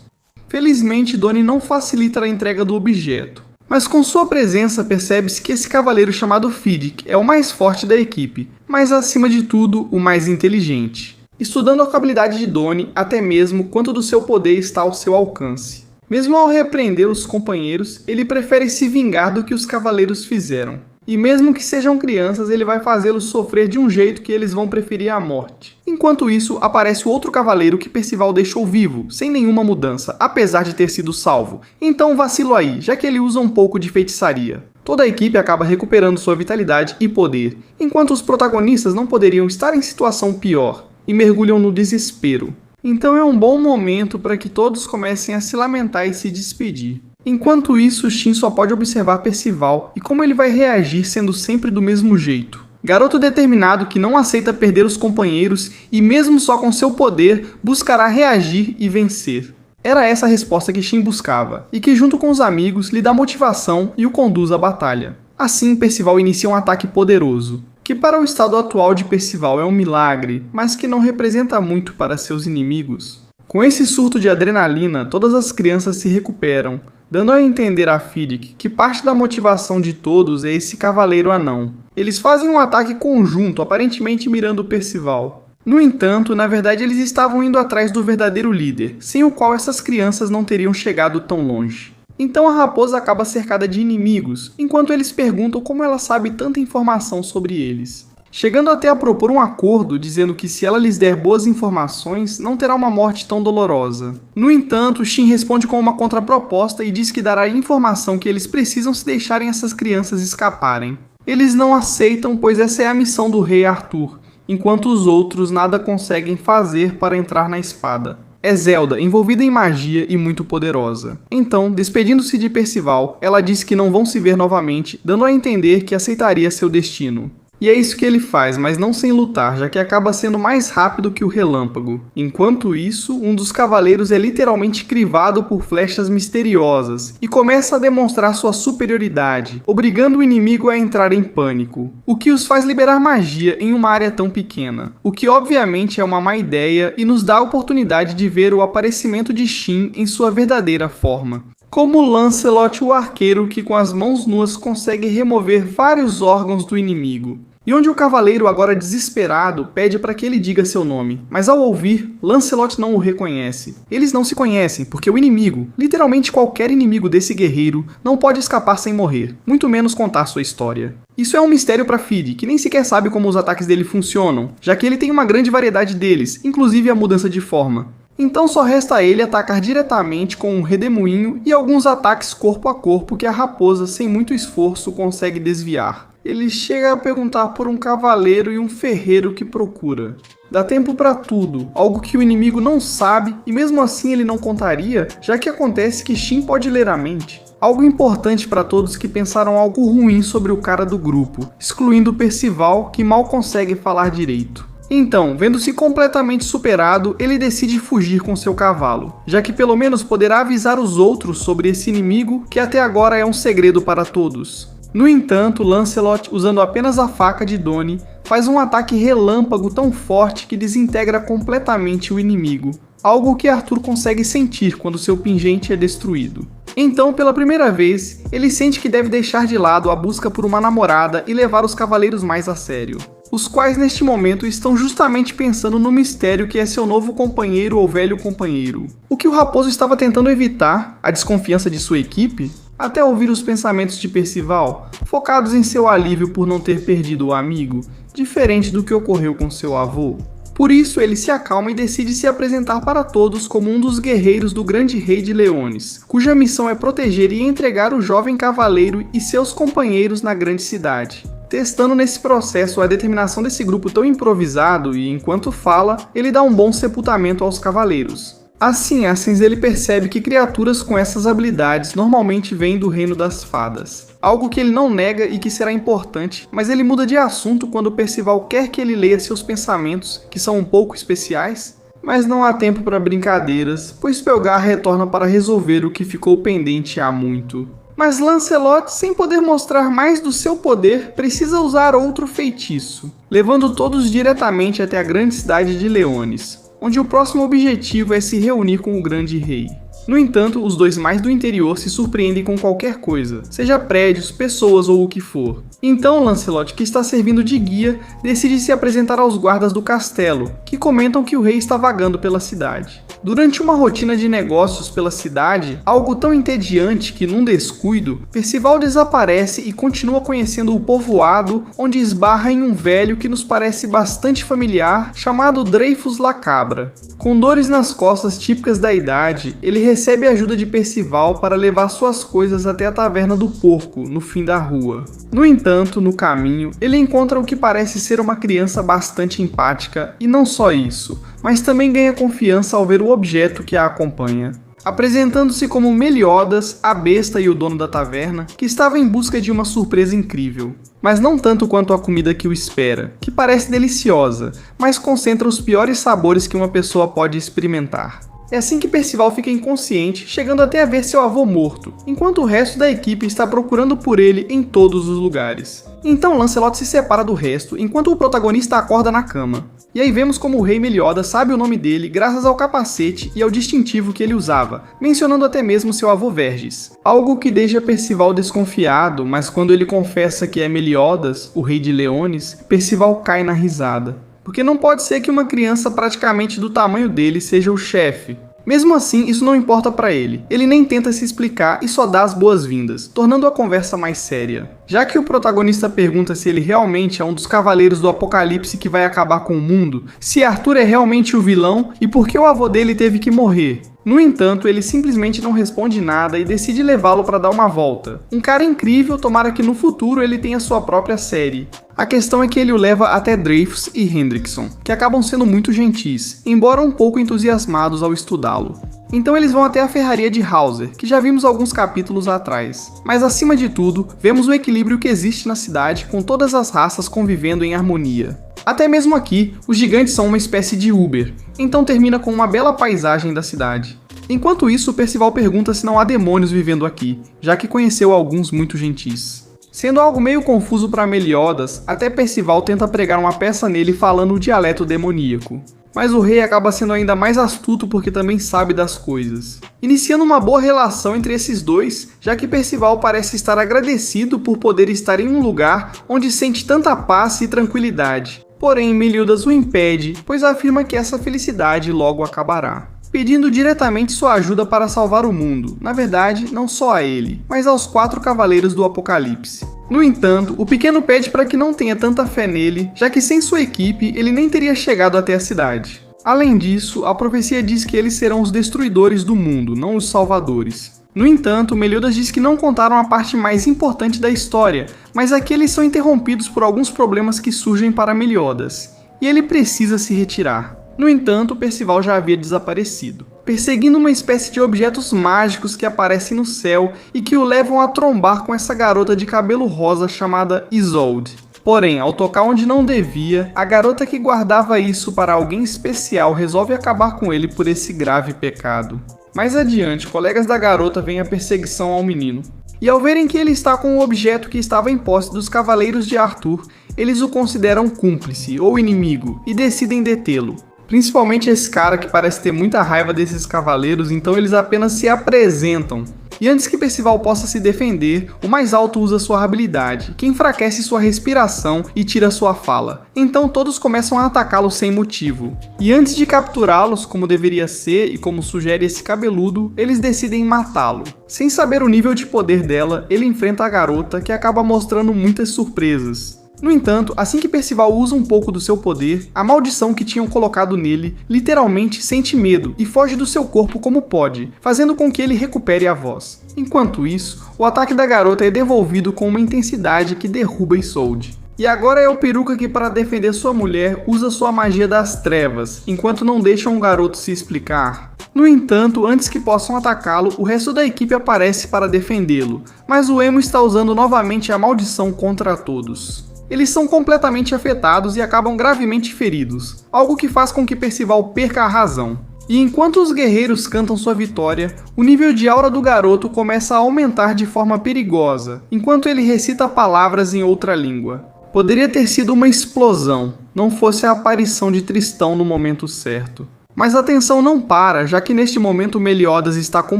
Felizmente, Donnie não facilita a entrega do objeto, mas com sua presença percebe-se que esse cavaleiro chamado Fiddick é o mais forte da equipe, mas acima de tudo, o mais inteligente. Estudando a habilidade de Donnie, até mesmo quanto do seu poder está ao seu alcance. Mesmo ao repreender os companheiros, ele prefere se vingar do que os cavaleiros fizeram. E mesmo que sejam crianças, ele vai fazê-los sofrer de um jeito que eles vão preferir a morte. Enquanto isso, aparece o outro cavaleiro que Percival deixou vivo, sem nenhuma mudança, apesar de ter sido salvo. Então vacilo aí, já que ele usa um pouco de feitiçaria. Toda a equipe acaba recuperando sua vitalidade e poder, enquanto os protagonistas não poderiam estar em situação pior, e mergulham no desespero. Então é um bom momento para que todos comecem a se lamentar e se despedir. Enquanto isso, Shin só pode observar Percival e como ele vai reagir sendo sempre do mesmo jeito. Garoto determinado que não aceita perder os companheiros e mesmo só com seu poder, buscará reagir e vencer. Era essa a resposta que Shin buscava, e que junto com os amigos lhe dá motivação e o conduz à batalha. Assim, Percival inicia um ataque poderoso, que para o estado atual de Percival é um milagre, mas que não representa muito para seus inimigos. Com esse surto de adrenalina, todas as crianças se recuperam, dando a entender a Fiddick que parte da motivação de todos é esse cavaleiro anão. Eles fazem um ataque conjunto, aparentemente mirando Percival. No entanto, na verdade eles estavam indo atrás do verdadeiro líder, sem o qual essas crianças não teriam chegado tão longe. Então a raposa acaba cercada de inimigos, enquanto eles perguntam como ela sabe tanta informação sobre eles. Chegando até a propor um acordo, dizendo que se ela lhes der boas informações, não terá uma morte tão dolorosa. No entanto, Shin responde com uma contraproposta e diz que dará a informação que eles precisam se deixarem essas crianças escaparem. Eles não aceitam, pois essa é a missão do rei Arthur, enquanto os outros nada conseguem fazer para entrar na espada. É Zelda, envolvida em magia e muito poderosa. Então, despedindo-se de Percival, ela diz que não vão se ver novamente, dando a entender que aceitaria seu destino. E é isso que ele faz, mas não sem lutar, já que acaba sendo mais rápido que o relâmpago. Enquanto isso, um dos cavaleiros é literalmente crivado por flechas misteriosas e começa a demonstrar sua superioridade, obrigando o inimigo a entrar em pânico, o que os faz liberar magia em uma área tão pequena, o que obviamente é uma má ideia e nos dá a oportunidade de ver o aparecimento de Shin em sua verdadeira forma. Como Lancelot, o arqueiro que com as mãos nuas consegue remover vários órgãos do inimigo. E onde o cavaleiro, agora desesperado, pede para que ele diga seu nome, mas ao ouvir, Lancelot não o reconhece. Eles não se conhecem, porque o inimigo, literalmente qualquer inimigo desse guerreiro, não pode escapar sem morrer, muito menos contar sua história. Isso é um mistério para Fiddick, que nem sequer sabe como os ataques dele funcionam, já que ele tem uma grande variedade deles, inclusive a mudança de forma. Então só resta a ele atacar diretamente com um redemoinho e alguns ataques corpo a corpo que a raposa, sem muito esforço, consegue desviar. Ele chega a perguntar por um cavaleiro e um ferreiro que procura. Dá tempo pra tudo, algo que o inimigo não sabe e mesmo assim ele não contaria, já que acontece que Shin pode ler a mente. Algo importante para todos que pensaram algo ruim sobre o cara do grupo, excluindo Percival, que mal consegue falar direito. Então, vendo-se completamente superado, ele decide fugir com seu cavalo, já que pelo menos poderá avisar os outros sobre esse inimigo que até agora é um segredo para todos. No entanto, Lancelot, usando apenas a faca de Donnie, faz um ataque relâmpago tão forte que desintegra completamente o inimigo, algo que Arthur consegue sentir quando seu pingente é destruído. Então, pela primeira vez, ele sente que deve deixar de lado a busca por uma namorada e levar os cavaleiros mais a sério, os quais neste momento estão justamente pensando no mistério que é seu novo companheiro ou velho companheiro. O que o raposo estava tentando evitar, a desconfiança de sua equipe, até ouvir os pensamentos de Percival, focados em seu alívio por não ter perdido o amigo, diferente do que ocorreu com seu avô. Por isso, ele se acalma e decide se apresentar para todos como um dos guerreiros do grande rei de Leones, cuja missão é proteger e entregar o jovem cavaleiro e seus companheiros na grande cidade. Testando nesse processo a determinação desse grupo tão improvisado e, enquanto fala, ele dá um bom sepultamento aos cavaleiros. Assim, ele percebe que criaturas com essas habilidades normalmente vêm do reino das fadas. algo que ele não nega e que será importante, mas ele muda de assunto quando Percival quer que ele leia seus pensamentos, que são um pouco especiais. Mas não há tempo para brincadeiras, pois Pelgar retorna para resolver o que ficou pendente há muito. Mas Lancelot, sem poder mostrar mais do seu poder, precisa usar outro feitiço, levando todos diretamente até a grande cidade de Leones, onde o próximo objetivo é se reunir com o grande rei. No entanto, os dois mais do interior se surpreendem com qualquer coisa, seja prédios, pessoas ou o que for. Então Lancelot, que está servindo de guia, decide se apresentar aos guardas do castelo, que comentam que o rei está vagando pela cidade. Durante uma rotina de negócios pela cidade, algo tão entediante que, num descuido, Percival desaparece e continua conhecendo o povoado, onde esbarra em um velho que nos parece bastante familiar, chamado Dreyfus Lacabra. Com dores nas costas típicas da idade, ele recebe a ajuda de Percival para levar suas coisas até a Taverna do Porco, no fim da rua. No entanto, no caminho, ele encontra o que parece ser uma criança bastante empática, e não só isso, mas também ganha confiança ao ver o objeto que a acompanha. Apresentando-se como Meliodas, a besta e o dono da taverna, que estava em busca de uma surpresa incrível. Mas não tanto quanto a comida que o espera, que parece deliciosa, mas concentra os piores sabores que uma pessoa pode experimentar. É assim que Percival fica inconsciente, chegando até a ver seu avô morto, enquanto o resto da equipe está procurando por ele em todos os lugares. Então Lancelot se separa do resto, enquanto o protagonista acorda na cama. E aí vemos como o rei Meliodas sabe o nome dele graças ao capacete e ao distintivo que ele usava, mencionando até mesmo seu avô Verges. Algo que deixa Percival desconfiado, mas quando ele confessa que é Meliodas, o rei de Leones, Percival cai na risada. Porque não pode ser que uma criança praticamente do tamanho dele seja o chefe. Mesmo assim, isso não importa pra ele. Ele nem tenta se explicar e só dá as boas-vindas, tornando a conversa mais séria. Já que o protagonista pergunta se ele realmente é um dos cavaleiros do Apocalipse que vai acabar com o mundo, se Arthur é realmente o vilão e por que o avô dele teve que morrer. No entanto, ele simplesmente não responde nada e decide levá-lo para dar uma volta. Um cara incrível, tomara que no futuro ele tenha sua própria série. A questão é que ele o leva até Dreyfus e Hendrickson, que acabam sendo muito gentis, embora um pouco entusiasmados ao estudá-lo. Então eles vão até a ferraria de Hauser, que já vimos alguns capítulos atrás. Mas acima de tudo, vemos o equilíbrio que existe na cidade com todas as raças convivendo em harmonia. Até mesmo aqui, os gigantes são uma espécie de Uber, então termina com uma bela paisagem da cidade. Enquanto isso, Percival pergunta se não há demônios vivendo aqui, já que conheceu alguns muito gentis. Sendo algo meio confuso para Meliodas, até Percival tenta pregar uma peça nele falando o dialeto demoníaco. Mas o rei acaba sendo ainda mais astuto porque também sabe das coisas. Iniciando uma boa relação entre esses dois, já que Percival parece estar agradecido por poder estar em um lugar onde sente tanta paz e tranquilidade. Porém, Meliodas o impede, pois afirma que essa felicidade logo acabará, pedindo diretamente sua ajuda para salvar o mundo, na verdade, não só a ele, mas aos 4 cavaleiros do Apocalipse. No entanto, o pequeno pede para que não tenha tanta fé nele, já que sem sua equipe ele nem teria chegado até a cidade. Além disso, a profecia diz que eles serão os destruidores do mundo, não os salvadores. No entanto, Meliodas diz que não contaram a parte mais importante da história, mas aqui eles são interrompidos por alguns problemas que surgem para Meliodas, e ele precisa se retirar. No entanto, Percival já havia desaparecido, perseguindo uma espécie de objetos mágicos que aparecem no céu e que o levam a trombar com essa garota de cabelo rosa chamada Isolde. Porém, ao tocar onde não devia, a garota que guardava isso para alguém especial resolve acabar com ele por esse grave pecado. Mais adiante, colegas da garota veem a perseguição ao menino, e ao verem que ele está com o objeto que estava em posse dos cavaleiros de Arthur, eles o consideram cúmplice ou inimigo e decidem detê-lo. Principalmente esse cara que parece ter muita raiva desses cavaleiros, então eles apenas se apresentam. E antes que Percival possa se defender, o mais alto usa sua habilidade, que enfraquece sua respiração e tira sua fala. Então todos começam a atacá-lo sem motivo. E antes de capturá-los, como deveria ser e como sugere esse cabeludo, eles decidem matá-lo. Sem saber o nível de poder dela, ele enfrenta a garota, que acaba mostrando muitas surpresas. No entanto, assim que Percival usa um pouco do seu poder, a maldição que tinham colocado nele literalmente sente medo e foge do seu corpo como pode, fazendo com que ele recupere a voz. Enquanto isso, o ataque da garota é devolvido com uma intensidade que derruba Isolde. E agora é o Peruca que, para defender sua mulher, usa sua magia das trevas, enquanto não deixa um garoto se explicar. No entanto, antes que possam atacá-lo, o resto da equipe aparece para defendê-lo, mas o Emo está usando novamente a maldição contra todos. Eles são completamente afetados e acabam gravemente feridos, algo que faz com que Percival perca a razão. E enquanto os guerreiros cantam sua vitória, o nível de aura do garoto começa a aumentar de forma perigosa, enquanto ele recita palavras em outra língua. Poderia ter sido uma explosão, não fosse a aparição de Tristão no momento certo. Mas a tensão não para, já que neste momento Meliodas está com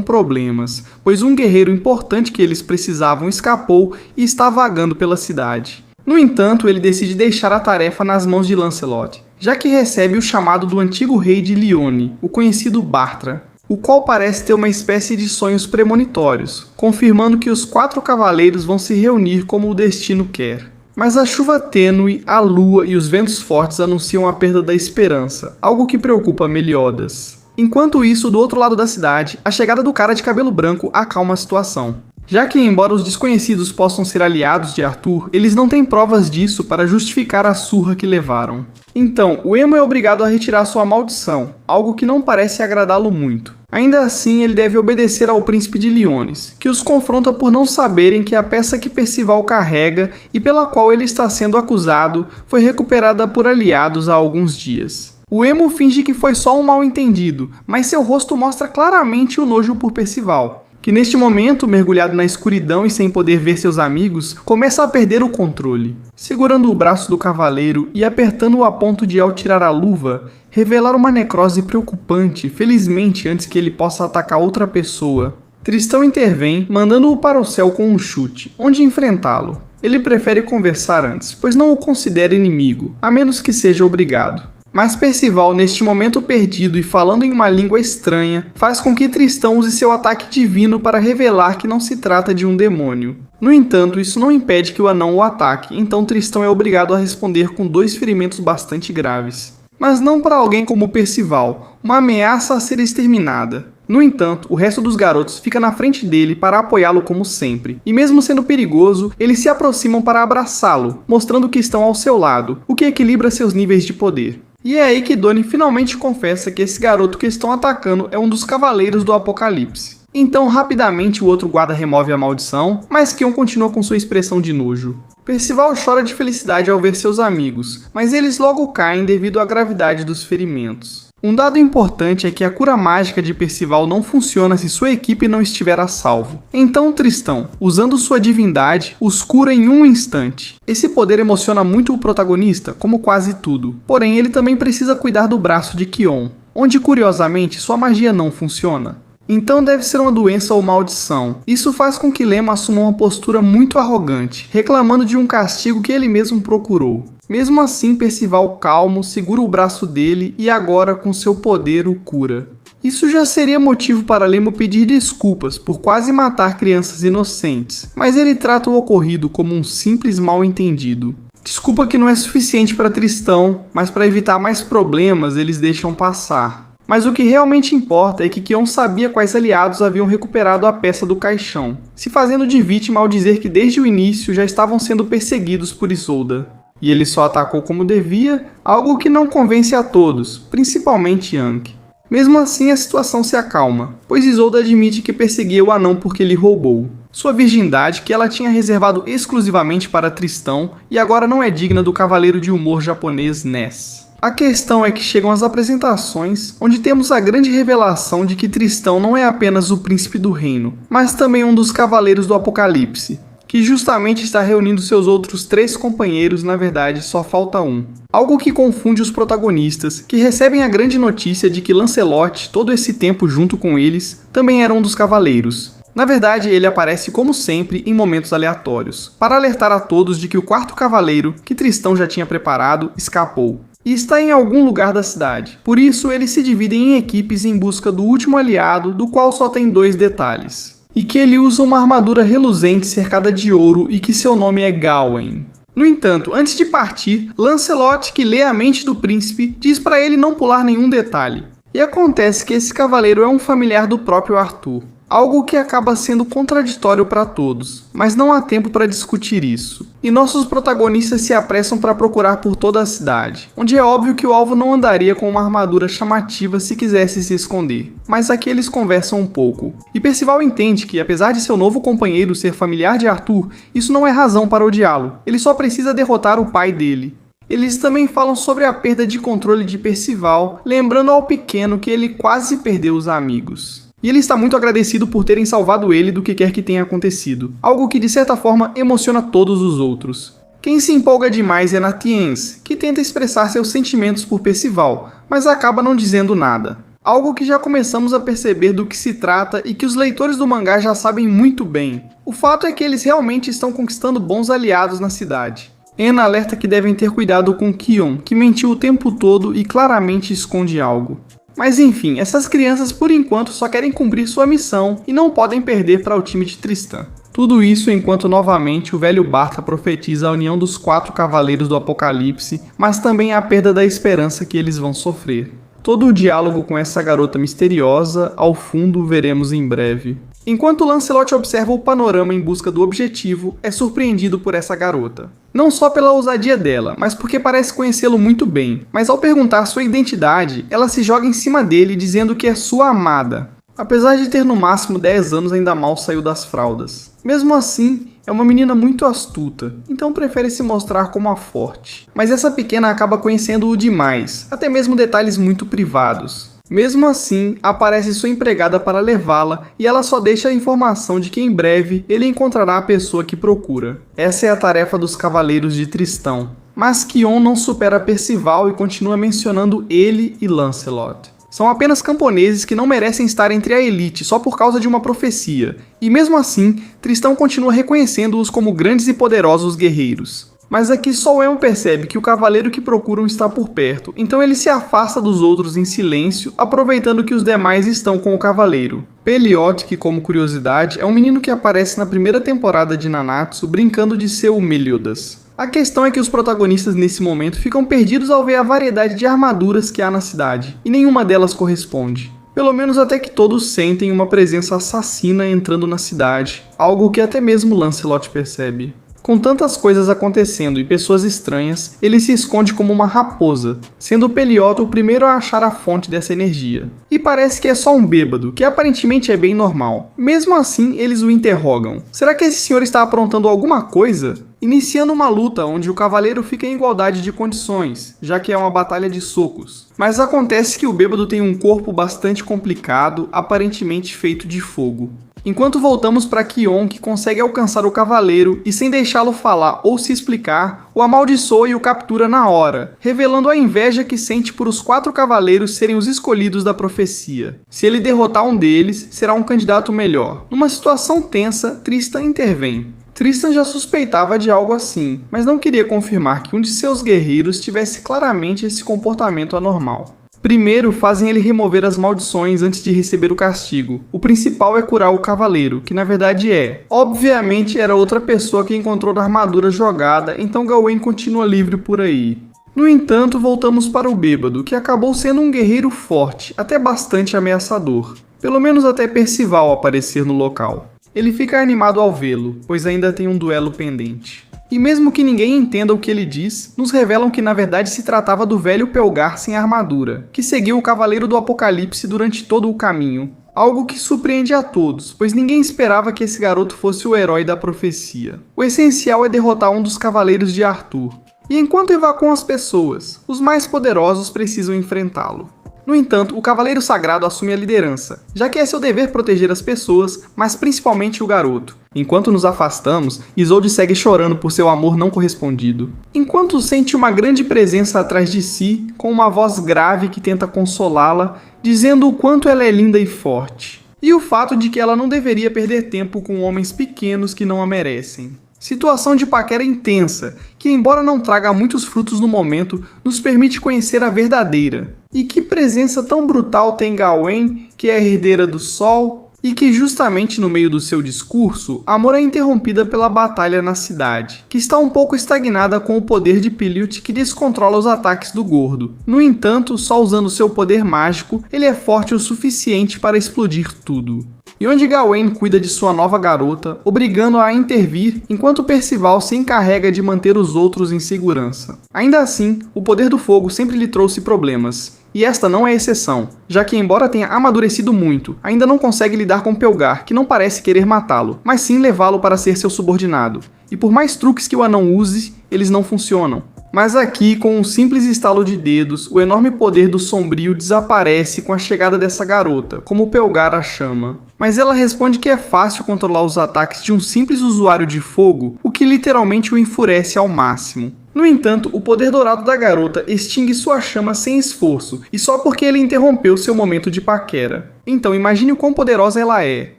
problemas, pois um guerreiro importante que eles precisavam escapou e está vagando pela cidade. No entanto, ele decide deixar a tarefa nas mãos de Lancelot, já que recebe o chamado do antigo rei de Lione, o conhecido Bartra, o qual parece ter uma espécie de sonhos premonitórios, confirmando que os 4 cavaleiros vão se reunir como o destino quer. Mas a chuva tênue, a lua e os ventos fortes anunciam a perda da esperança, algo que preocupa Meliodas. Enquanto isso, do outro lado da cidade, a chegada do cara de cabelo branco acalma a situação. Já que, embora os desconhecidos possam ser aliados de Arthur, eles não têm provas disso para justificar a surra que levaram. Então, o Emo é obrigado a retirar sua maldição, algo que não parece agradá-lo muito. Ainda assim, ele deve obedecer ao príncipe de Liones, que os confronta por não saberem que a peça que Percival carrega e pela qual ele está sendo acusado foi recuperada por aliados há alguns dias. O Emo finge que foi só um mal-entendido, mas seu rosto mostra claramente o nojo por Percival, que neste momento, mergulhado na escuridão e sem poder ver seus amigos, começa a perder o controle. Segurando o braço do cavaleiro e apertando-o a ponto de, ao tirar a luva, revelar uma necrose preocupante, felizmente antes que ele possa atacar outra pessoa. Tristão intervém, mandando-o para o céu com um chute, onde enfrentá-lo. Ele prefere conversar antes, pois não o considera inimigo, a menos que seja obrigado. Mas Percival, neste momento perdido e falando em uma língua estranha, faz com que Tristão use seu ataque divino para revelar que não se trata de um demônio. No entanto, isso não impede que o anão o ataque, então Tristão é obrigado a responder com 2 ferimentos bastante graves. Mas não para alguém como Percival, uma ameaça a ser exterminada. No entanto, o resto dos garotos fica na frente dele para apoiá-lo como sempre, e mesmo sendo perigoso, eles se aproximam para abraçá-lo, mostrando que estão ao seu lado, o que equilibra seus níveis de poder. E é aí que Donnie finalmente confessa que esse garoto que estão atacando é um dos cavaleiros do Apocalipse. Então rapidamente o outro guarda remove a maldição, mas Kion continua com sua expressão de nojo. Percival chora de felicidade ao ver seus amigos, mas eles logo caem devido à gravidade dos ferimentos. Um dado importante é que a cura mágica de Percival não funciona se sua equipe não estiver a salvo. Então Tristão, usando sua divindade, os cura em um instante. Esse poder emociona muito o protagonista, como quase tudo. Porém, ele também precisa cuidar do braço de Kion, onde curiosamente sua magia não funciona. Então deve ser uma doença ou maldição. Isso faz com que Lemo assuma uma postura muito arrogante, reclamando de um castigo que ele mesmo procurou. Mesmo assim, Percival calmo segura o braço dele e agora com seu poder o cura. Isso já seria motivo para Lemo pedir desculpas por quase matar crianças inocentes, mas ele trata o ocorrido como um simples mal-entendido. Desculpa que não é suficiente para Tristão, mas para evitar mais problemas eles deixam passar. Mas o que realmente importa é que Kion sabia quais aliados haviam recuperado a peça do caixão, se fazendo de vítima ao dizer que desde o início já estavam sendo perseguidos por Isolda. E ele só atacou como devia, algo que não convence a todos, principalmente Yank. Mesmo assim, a situação se acalma, pois Isolda admite que perseguia o anão porque lhe roubou sua virgindade, que ela tinha reservado exclusivamente para Tristão e agora não é digna do cavaleiro de humor japonês Ness. A questão é que chegam as apresentações, onde temos a grande revelação de que Tristão não é apenas o príncipe do reino, mas também um dos cavaleiros do Apocalipse, que justamente está reunindo seus outros 3 companheiros, na verdade só falta um. Algo que confunde os protagonistas, que recebem a grande notícia de que Lancelot, todo esse tempo junto com eles, também era um dos cavaleiros. Na verdade, ele aparece como sempre em momentos aleatórios, para alertar a todos de que o 4º cavaleiro, que Tristão já tinha preparado, escapou. E está em algum lugar da cidade. Por isso, eles se dividem em equipes em busca do último aliado, do qual só tem 2 detalhes. E que ele usa uma armadura reluzente cercada de ouro e que seu nome é Gawain. No entanto, antes de partir, Lancelot, que lê a mente do príncipe, diz para ele não pular nenhum detalhe. E acontece que esse cavaleiro é um familiar do próprio Arthur. algo que acaba sendo contraditório para todos, mas não há tempo para discutir isso. E nossos protagonistas se apressam para procurar por toda a cidade, onde é óbvio que o alvo não andaria com uma armadura chamativa se quisesse se esconder. Mas aqui eles conversam um pouco, e Percival entende que, apesar de seu novo companheiro ser familiar de Arthur, isso não é razão para odiá-lo, ele só precisa derrotar o pai dele. Eles também falam sobre a perda de controle de Percival, lembrando ao pequeno que ele quase perdeu os amigos. E ele está muito agradecido por terem salvado ele do que quer que tenha acontecido, algo que de certa forma emociona todos os outros. Quem se empolga demais é Natiense, que tenta expressar seus sentimentos por Percival, mas acaba não dizendo nada. Algo que já começamos a perceber do que se trata e que os leitores do mangá já sabem muito bem. O fato é que eles realmente estão conquistando bons aliados na cidade. Ena alerta que devem ter cuidado com Kion, que mentiu o tempo todo e claramente esconde algo. Mas enfim, essas crianças por enquanto só querem cumprir sua missão e não podem perder para o time de Tristan. Tudo isso enquanto novamente o velho Bartha profetiza a união dos 4 cavaleiros do Apocalipse, mas também a perda da esperança que eles vão sofrer. Todo o diálogo com essa garota misteriosa, ao fundo, veremos em breve. Enquanto Lancelot observa o panorama em busca do objetivo, é surpreendido por essa garota. Não só pela ousadia dela, mas porque parece conhecê-lo muito bem. Mas ao perguntar sua identidade, ela se joga em cima dele dizendo que é sua amada. Apesar de ter no máximo 10 anos, ainda mal saiu das fraldas. Mesmo assim, é uma menina muito astuta, então prefere se mostrar como a forte. Mas essa pequena acaba conhecendo-o demais, até mesmo detalhes muito privados. Mesmo assim, aparece sua empregada para levá-la e ela só deixa a informação de que em breve ele encontrará a pessoa que procura. Essa é a tarefa dos Cavaleiros de Tristão. Mas Kion não supera Percival e continua mencionando ele e Lancelot. São apenas camponeses que não merecem estar entre a elite só por causa de uma profecia. E mesmo assim, Tristão continua reconhecendo-os como grandes e poderosos guerreiros. Mas aqui só o Elmo percebe que o cavaleiro que procuram está por perto, então ele se afasta dos outros em silêncio, aproveitando que os demais estão com o cavaleiro. Peliot, que como curiosidade, é um menino que aparece na primeira temporada de Nanatsu brincando de ser o Meliodas. A questão é que os protagonistas nesse momento ficam perdidos ao ver a variedade de armaduras que há na cidade, e nenhuma delas corresponde. Pelo menos até que todos sentem uma presença assassina entrando na cidade, algo que até mesmo Lancelot percebe. Com tantas coisas acontecendo e pessoas estranhas, ele se esconde como uma raposa, sendo Peliot o primeiro a achar a fonte dessa energia. E parece que é só um bêbado, que aparentemente é bem normal. Mesmo assim, eles o interrogam. Será que esse senhor está aprontando alguma coisa? Iniciando uma luta onde o cavaleiro fica em igualdade de condições, já que é uma batalha de socos. Mas acontece que o bêbado tem um corpo bastante complicado, aparentemente feito de fogo. Enquanto voltamos para Kion, que consegue alcançar o cavaleiro e sem deixá-lo falar ou se explicar, o amaldiçoa e o captura na hora, revelando a inveja que sente por os 4 cavaleiros serem os escolhidos da profecia. Se ele derrotar um deles, será um candidato melhor. Numa situação tensa, Tristan intervém. Tristan já suspeitava de algo assim, mas não queria confirmar que um de seus guerreiros tivesse claramente esse comportamento anormal. Primeiro, fazem ele remover as maldições antes de receber o castigo. O principal é curar o cavaleiro, que na verdade obviamente era outra pessoa que encontrou a armadura jogada, então Gawain continua livre por aí. No entanto, voltamos para o bêbado, que acabou sendo um guerreiro forte, até bastante ameaçador. Pelo menos até Percival aparecer no local. Ele fica animado ao vê-lo, pois ainda tem um duelo pendente. E mesmo que ninguém entenda o que ele diz, nos revelam que na verdade se tratava do velho Pelgar sem armadura, que seguiu o Cavaleiro do Apocalipse durante todo o caminho. Algo que surpreende a todos, pois ninguém esperava que esse garoto fosse o herói da profecia. O essencial é derrotar um dos Cavaleiros de Arthur. E enquanto evacuam as pessoas, os mais poderosos precisam enfrentá-lo. No entanto, o Cavaleiro Sagrado assume a liderança, já que é seu dever proteger as pessoas, mas principalmente o garoto. Enquanto nos afastamos, Isolde segue chorando por seu amor não correspondido. Enquanto sente uma grande presença atrás de si, com uma voz grave que tenta consolá-la, dizendo o quanto ela é linda e forte. E o fato de que ela não deveria perder tempo com homens pequenos que não a merecem. Situação de paquera intensa, que embora não traga muitos frutos no momento, nos permite conhecer a verdadeira. E que presença tão brutal tem Gawain, que é a herdeira do Sol, e que justamente no meio do seu discurso, Amor é interrompida pela batalha na cidade, que está um pouco estagnada com o poder de Peliot que descontrola os ataques do gordo. No entanto, só usando seu poder mágico, ele é forte o suficiente para explodir tudo. e onde Gawain cuida de sua nova garota, obrigando-a a intervir enquanto Percival se encarrega de manter os outros em segurança. Ainda assim, o poder do fogo sempre lhe trouxe problemas. E esta não é exceção, já que embora tenha amadurecido muito, ainda não consegue lidar com Pelgar, que não parece querer matá-lo, mas sim levá-lo para ser seu subordinado. E por mais truques que o anão use, eles não funcionam. Mas aqui, com um simples estalo de dedos, o enorme poder do Sombrio desaparece com a chegada dessa garota, como Pelgar a chama. Mas ela responde que é fácil controlar os ataques de um simples usuário de fogo, o que literalmente o enfurece ao máximo. No entanto, o poder dourado da garota extingue sua chama sem esforço, e só porque ele interrompeu seu momento de paquera. Então imagine o quão poderosa ela é,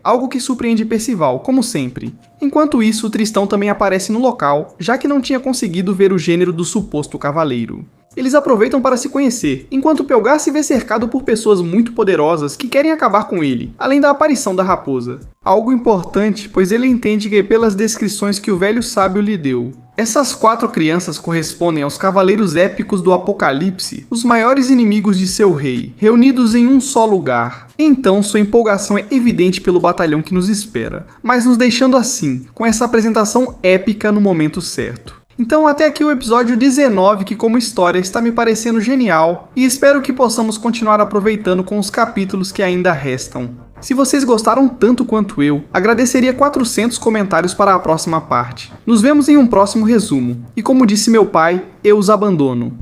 algo que surpreende Percival, como sempre. Enquanto isso, Tristão também aparece no local, já que não tinha conseguido ver o gênero do suposto cavaleiro. Eles aproveitam para se conhecer, enquanto Pelgar se vê cercado por pessoas muito poderosas que querem acabar com ele, além da aparição da raposa. Algo importante, pois ele entende que pelas descrições que o velho sábio lhe deu. Essas 4 crianças correspondem aos cavaleiros épicos do Apocalipse, os maiores inimigos de seu rei, reunidos em um só lugar. Então sua empolgação é evidente pelo batalhão que nos espera, mas nos deixando assim, com essa apresentação épica no momento certo. Então até aqui o episódio 19, que como história está me parecendo genial, e espero que possamos continuar aproveitando com os capítulos que ainda restam. Se vocês gostaram tanto quanto eu, agradeceria 400 comentários para a próxima parte. Nos vemos em um próximo resumo, e como disse meu pai, eu os abandono.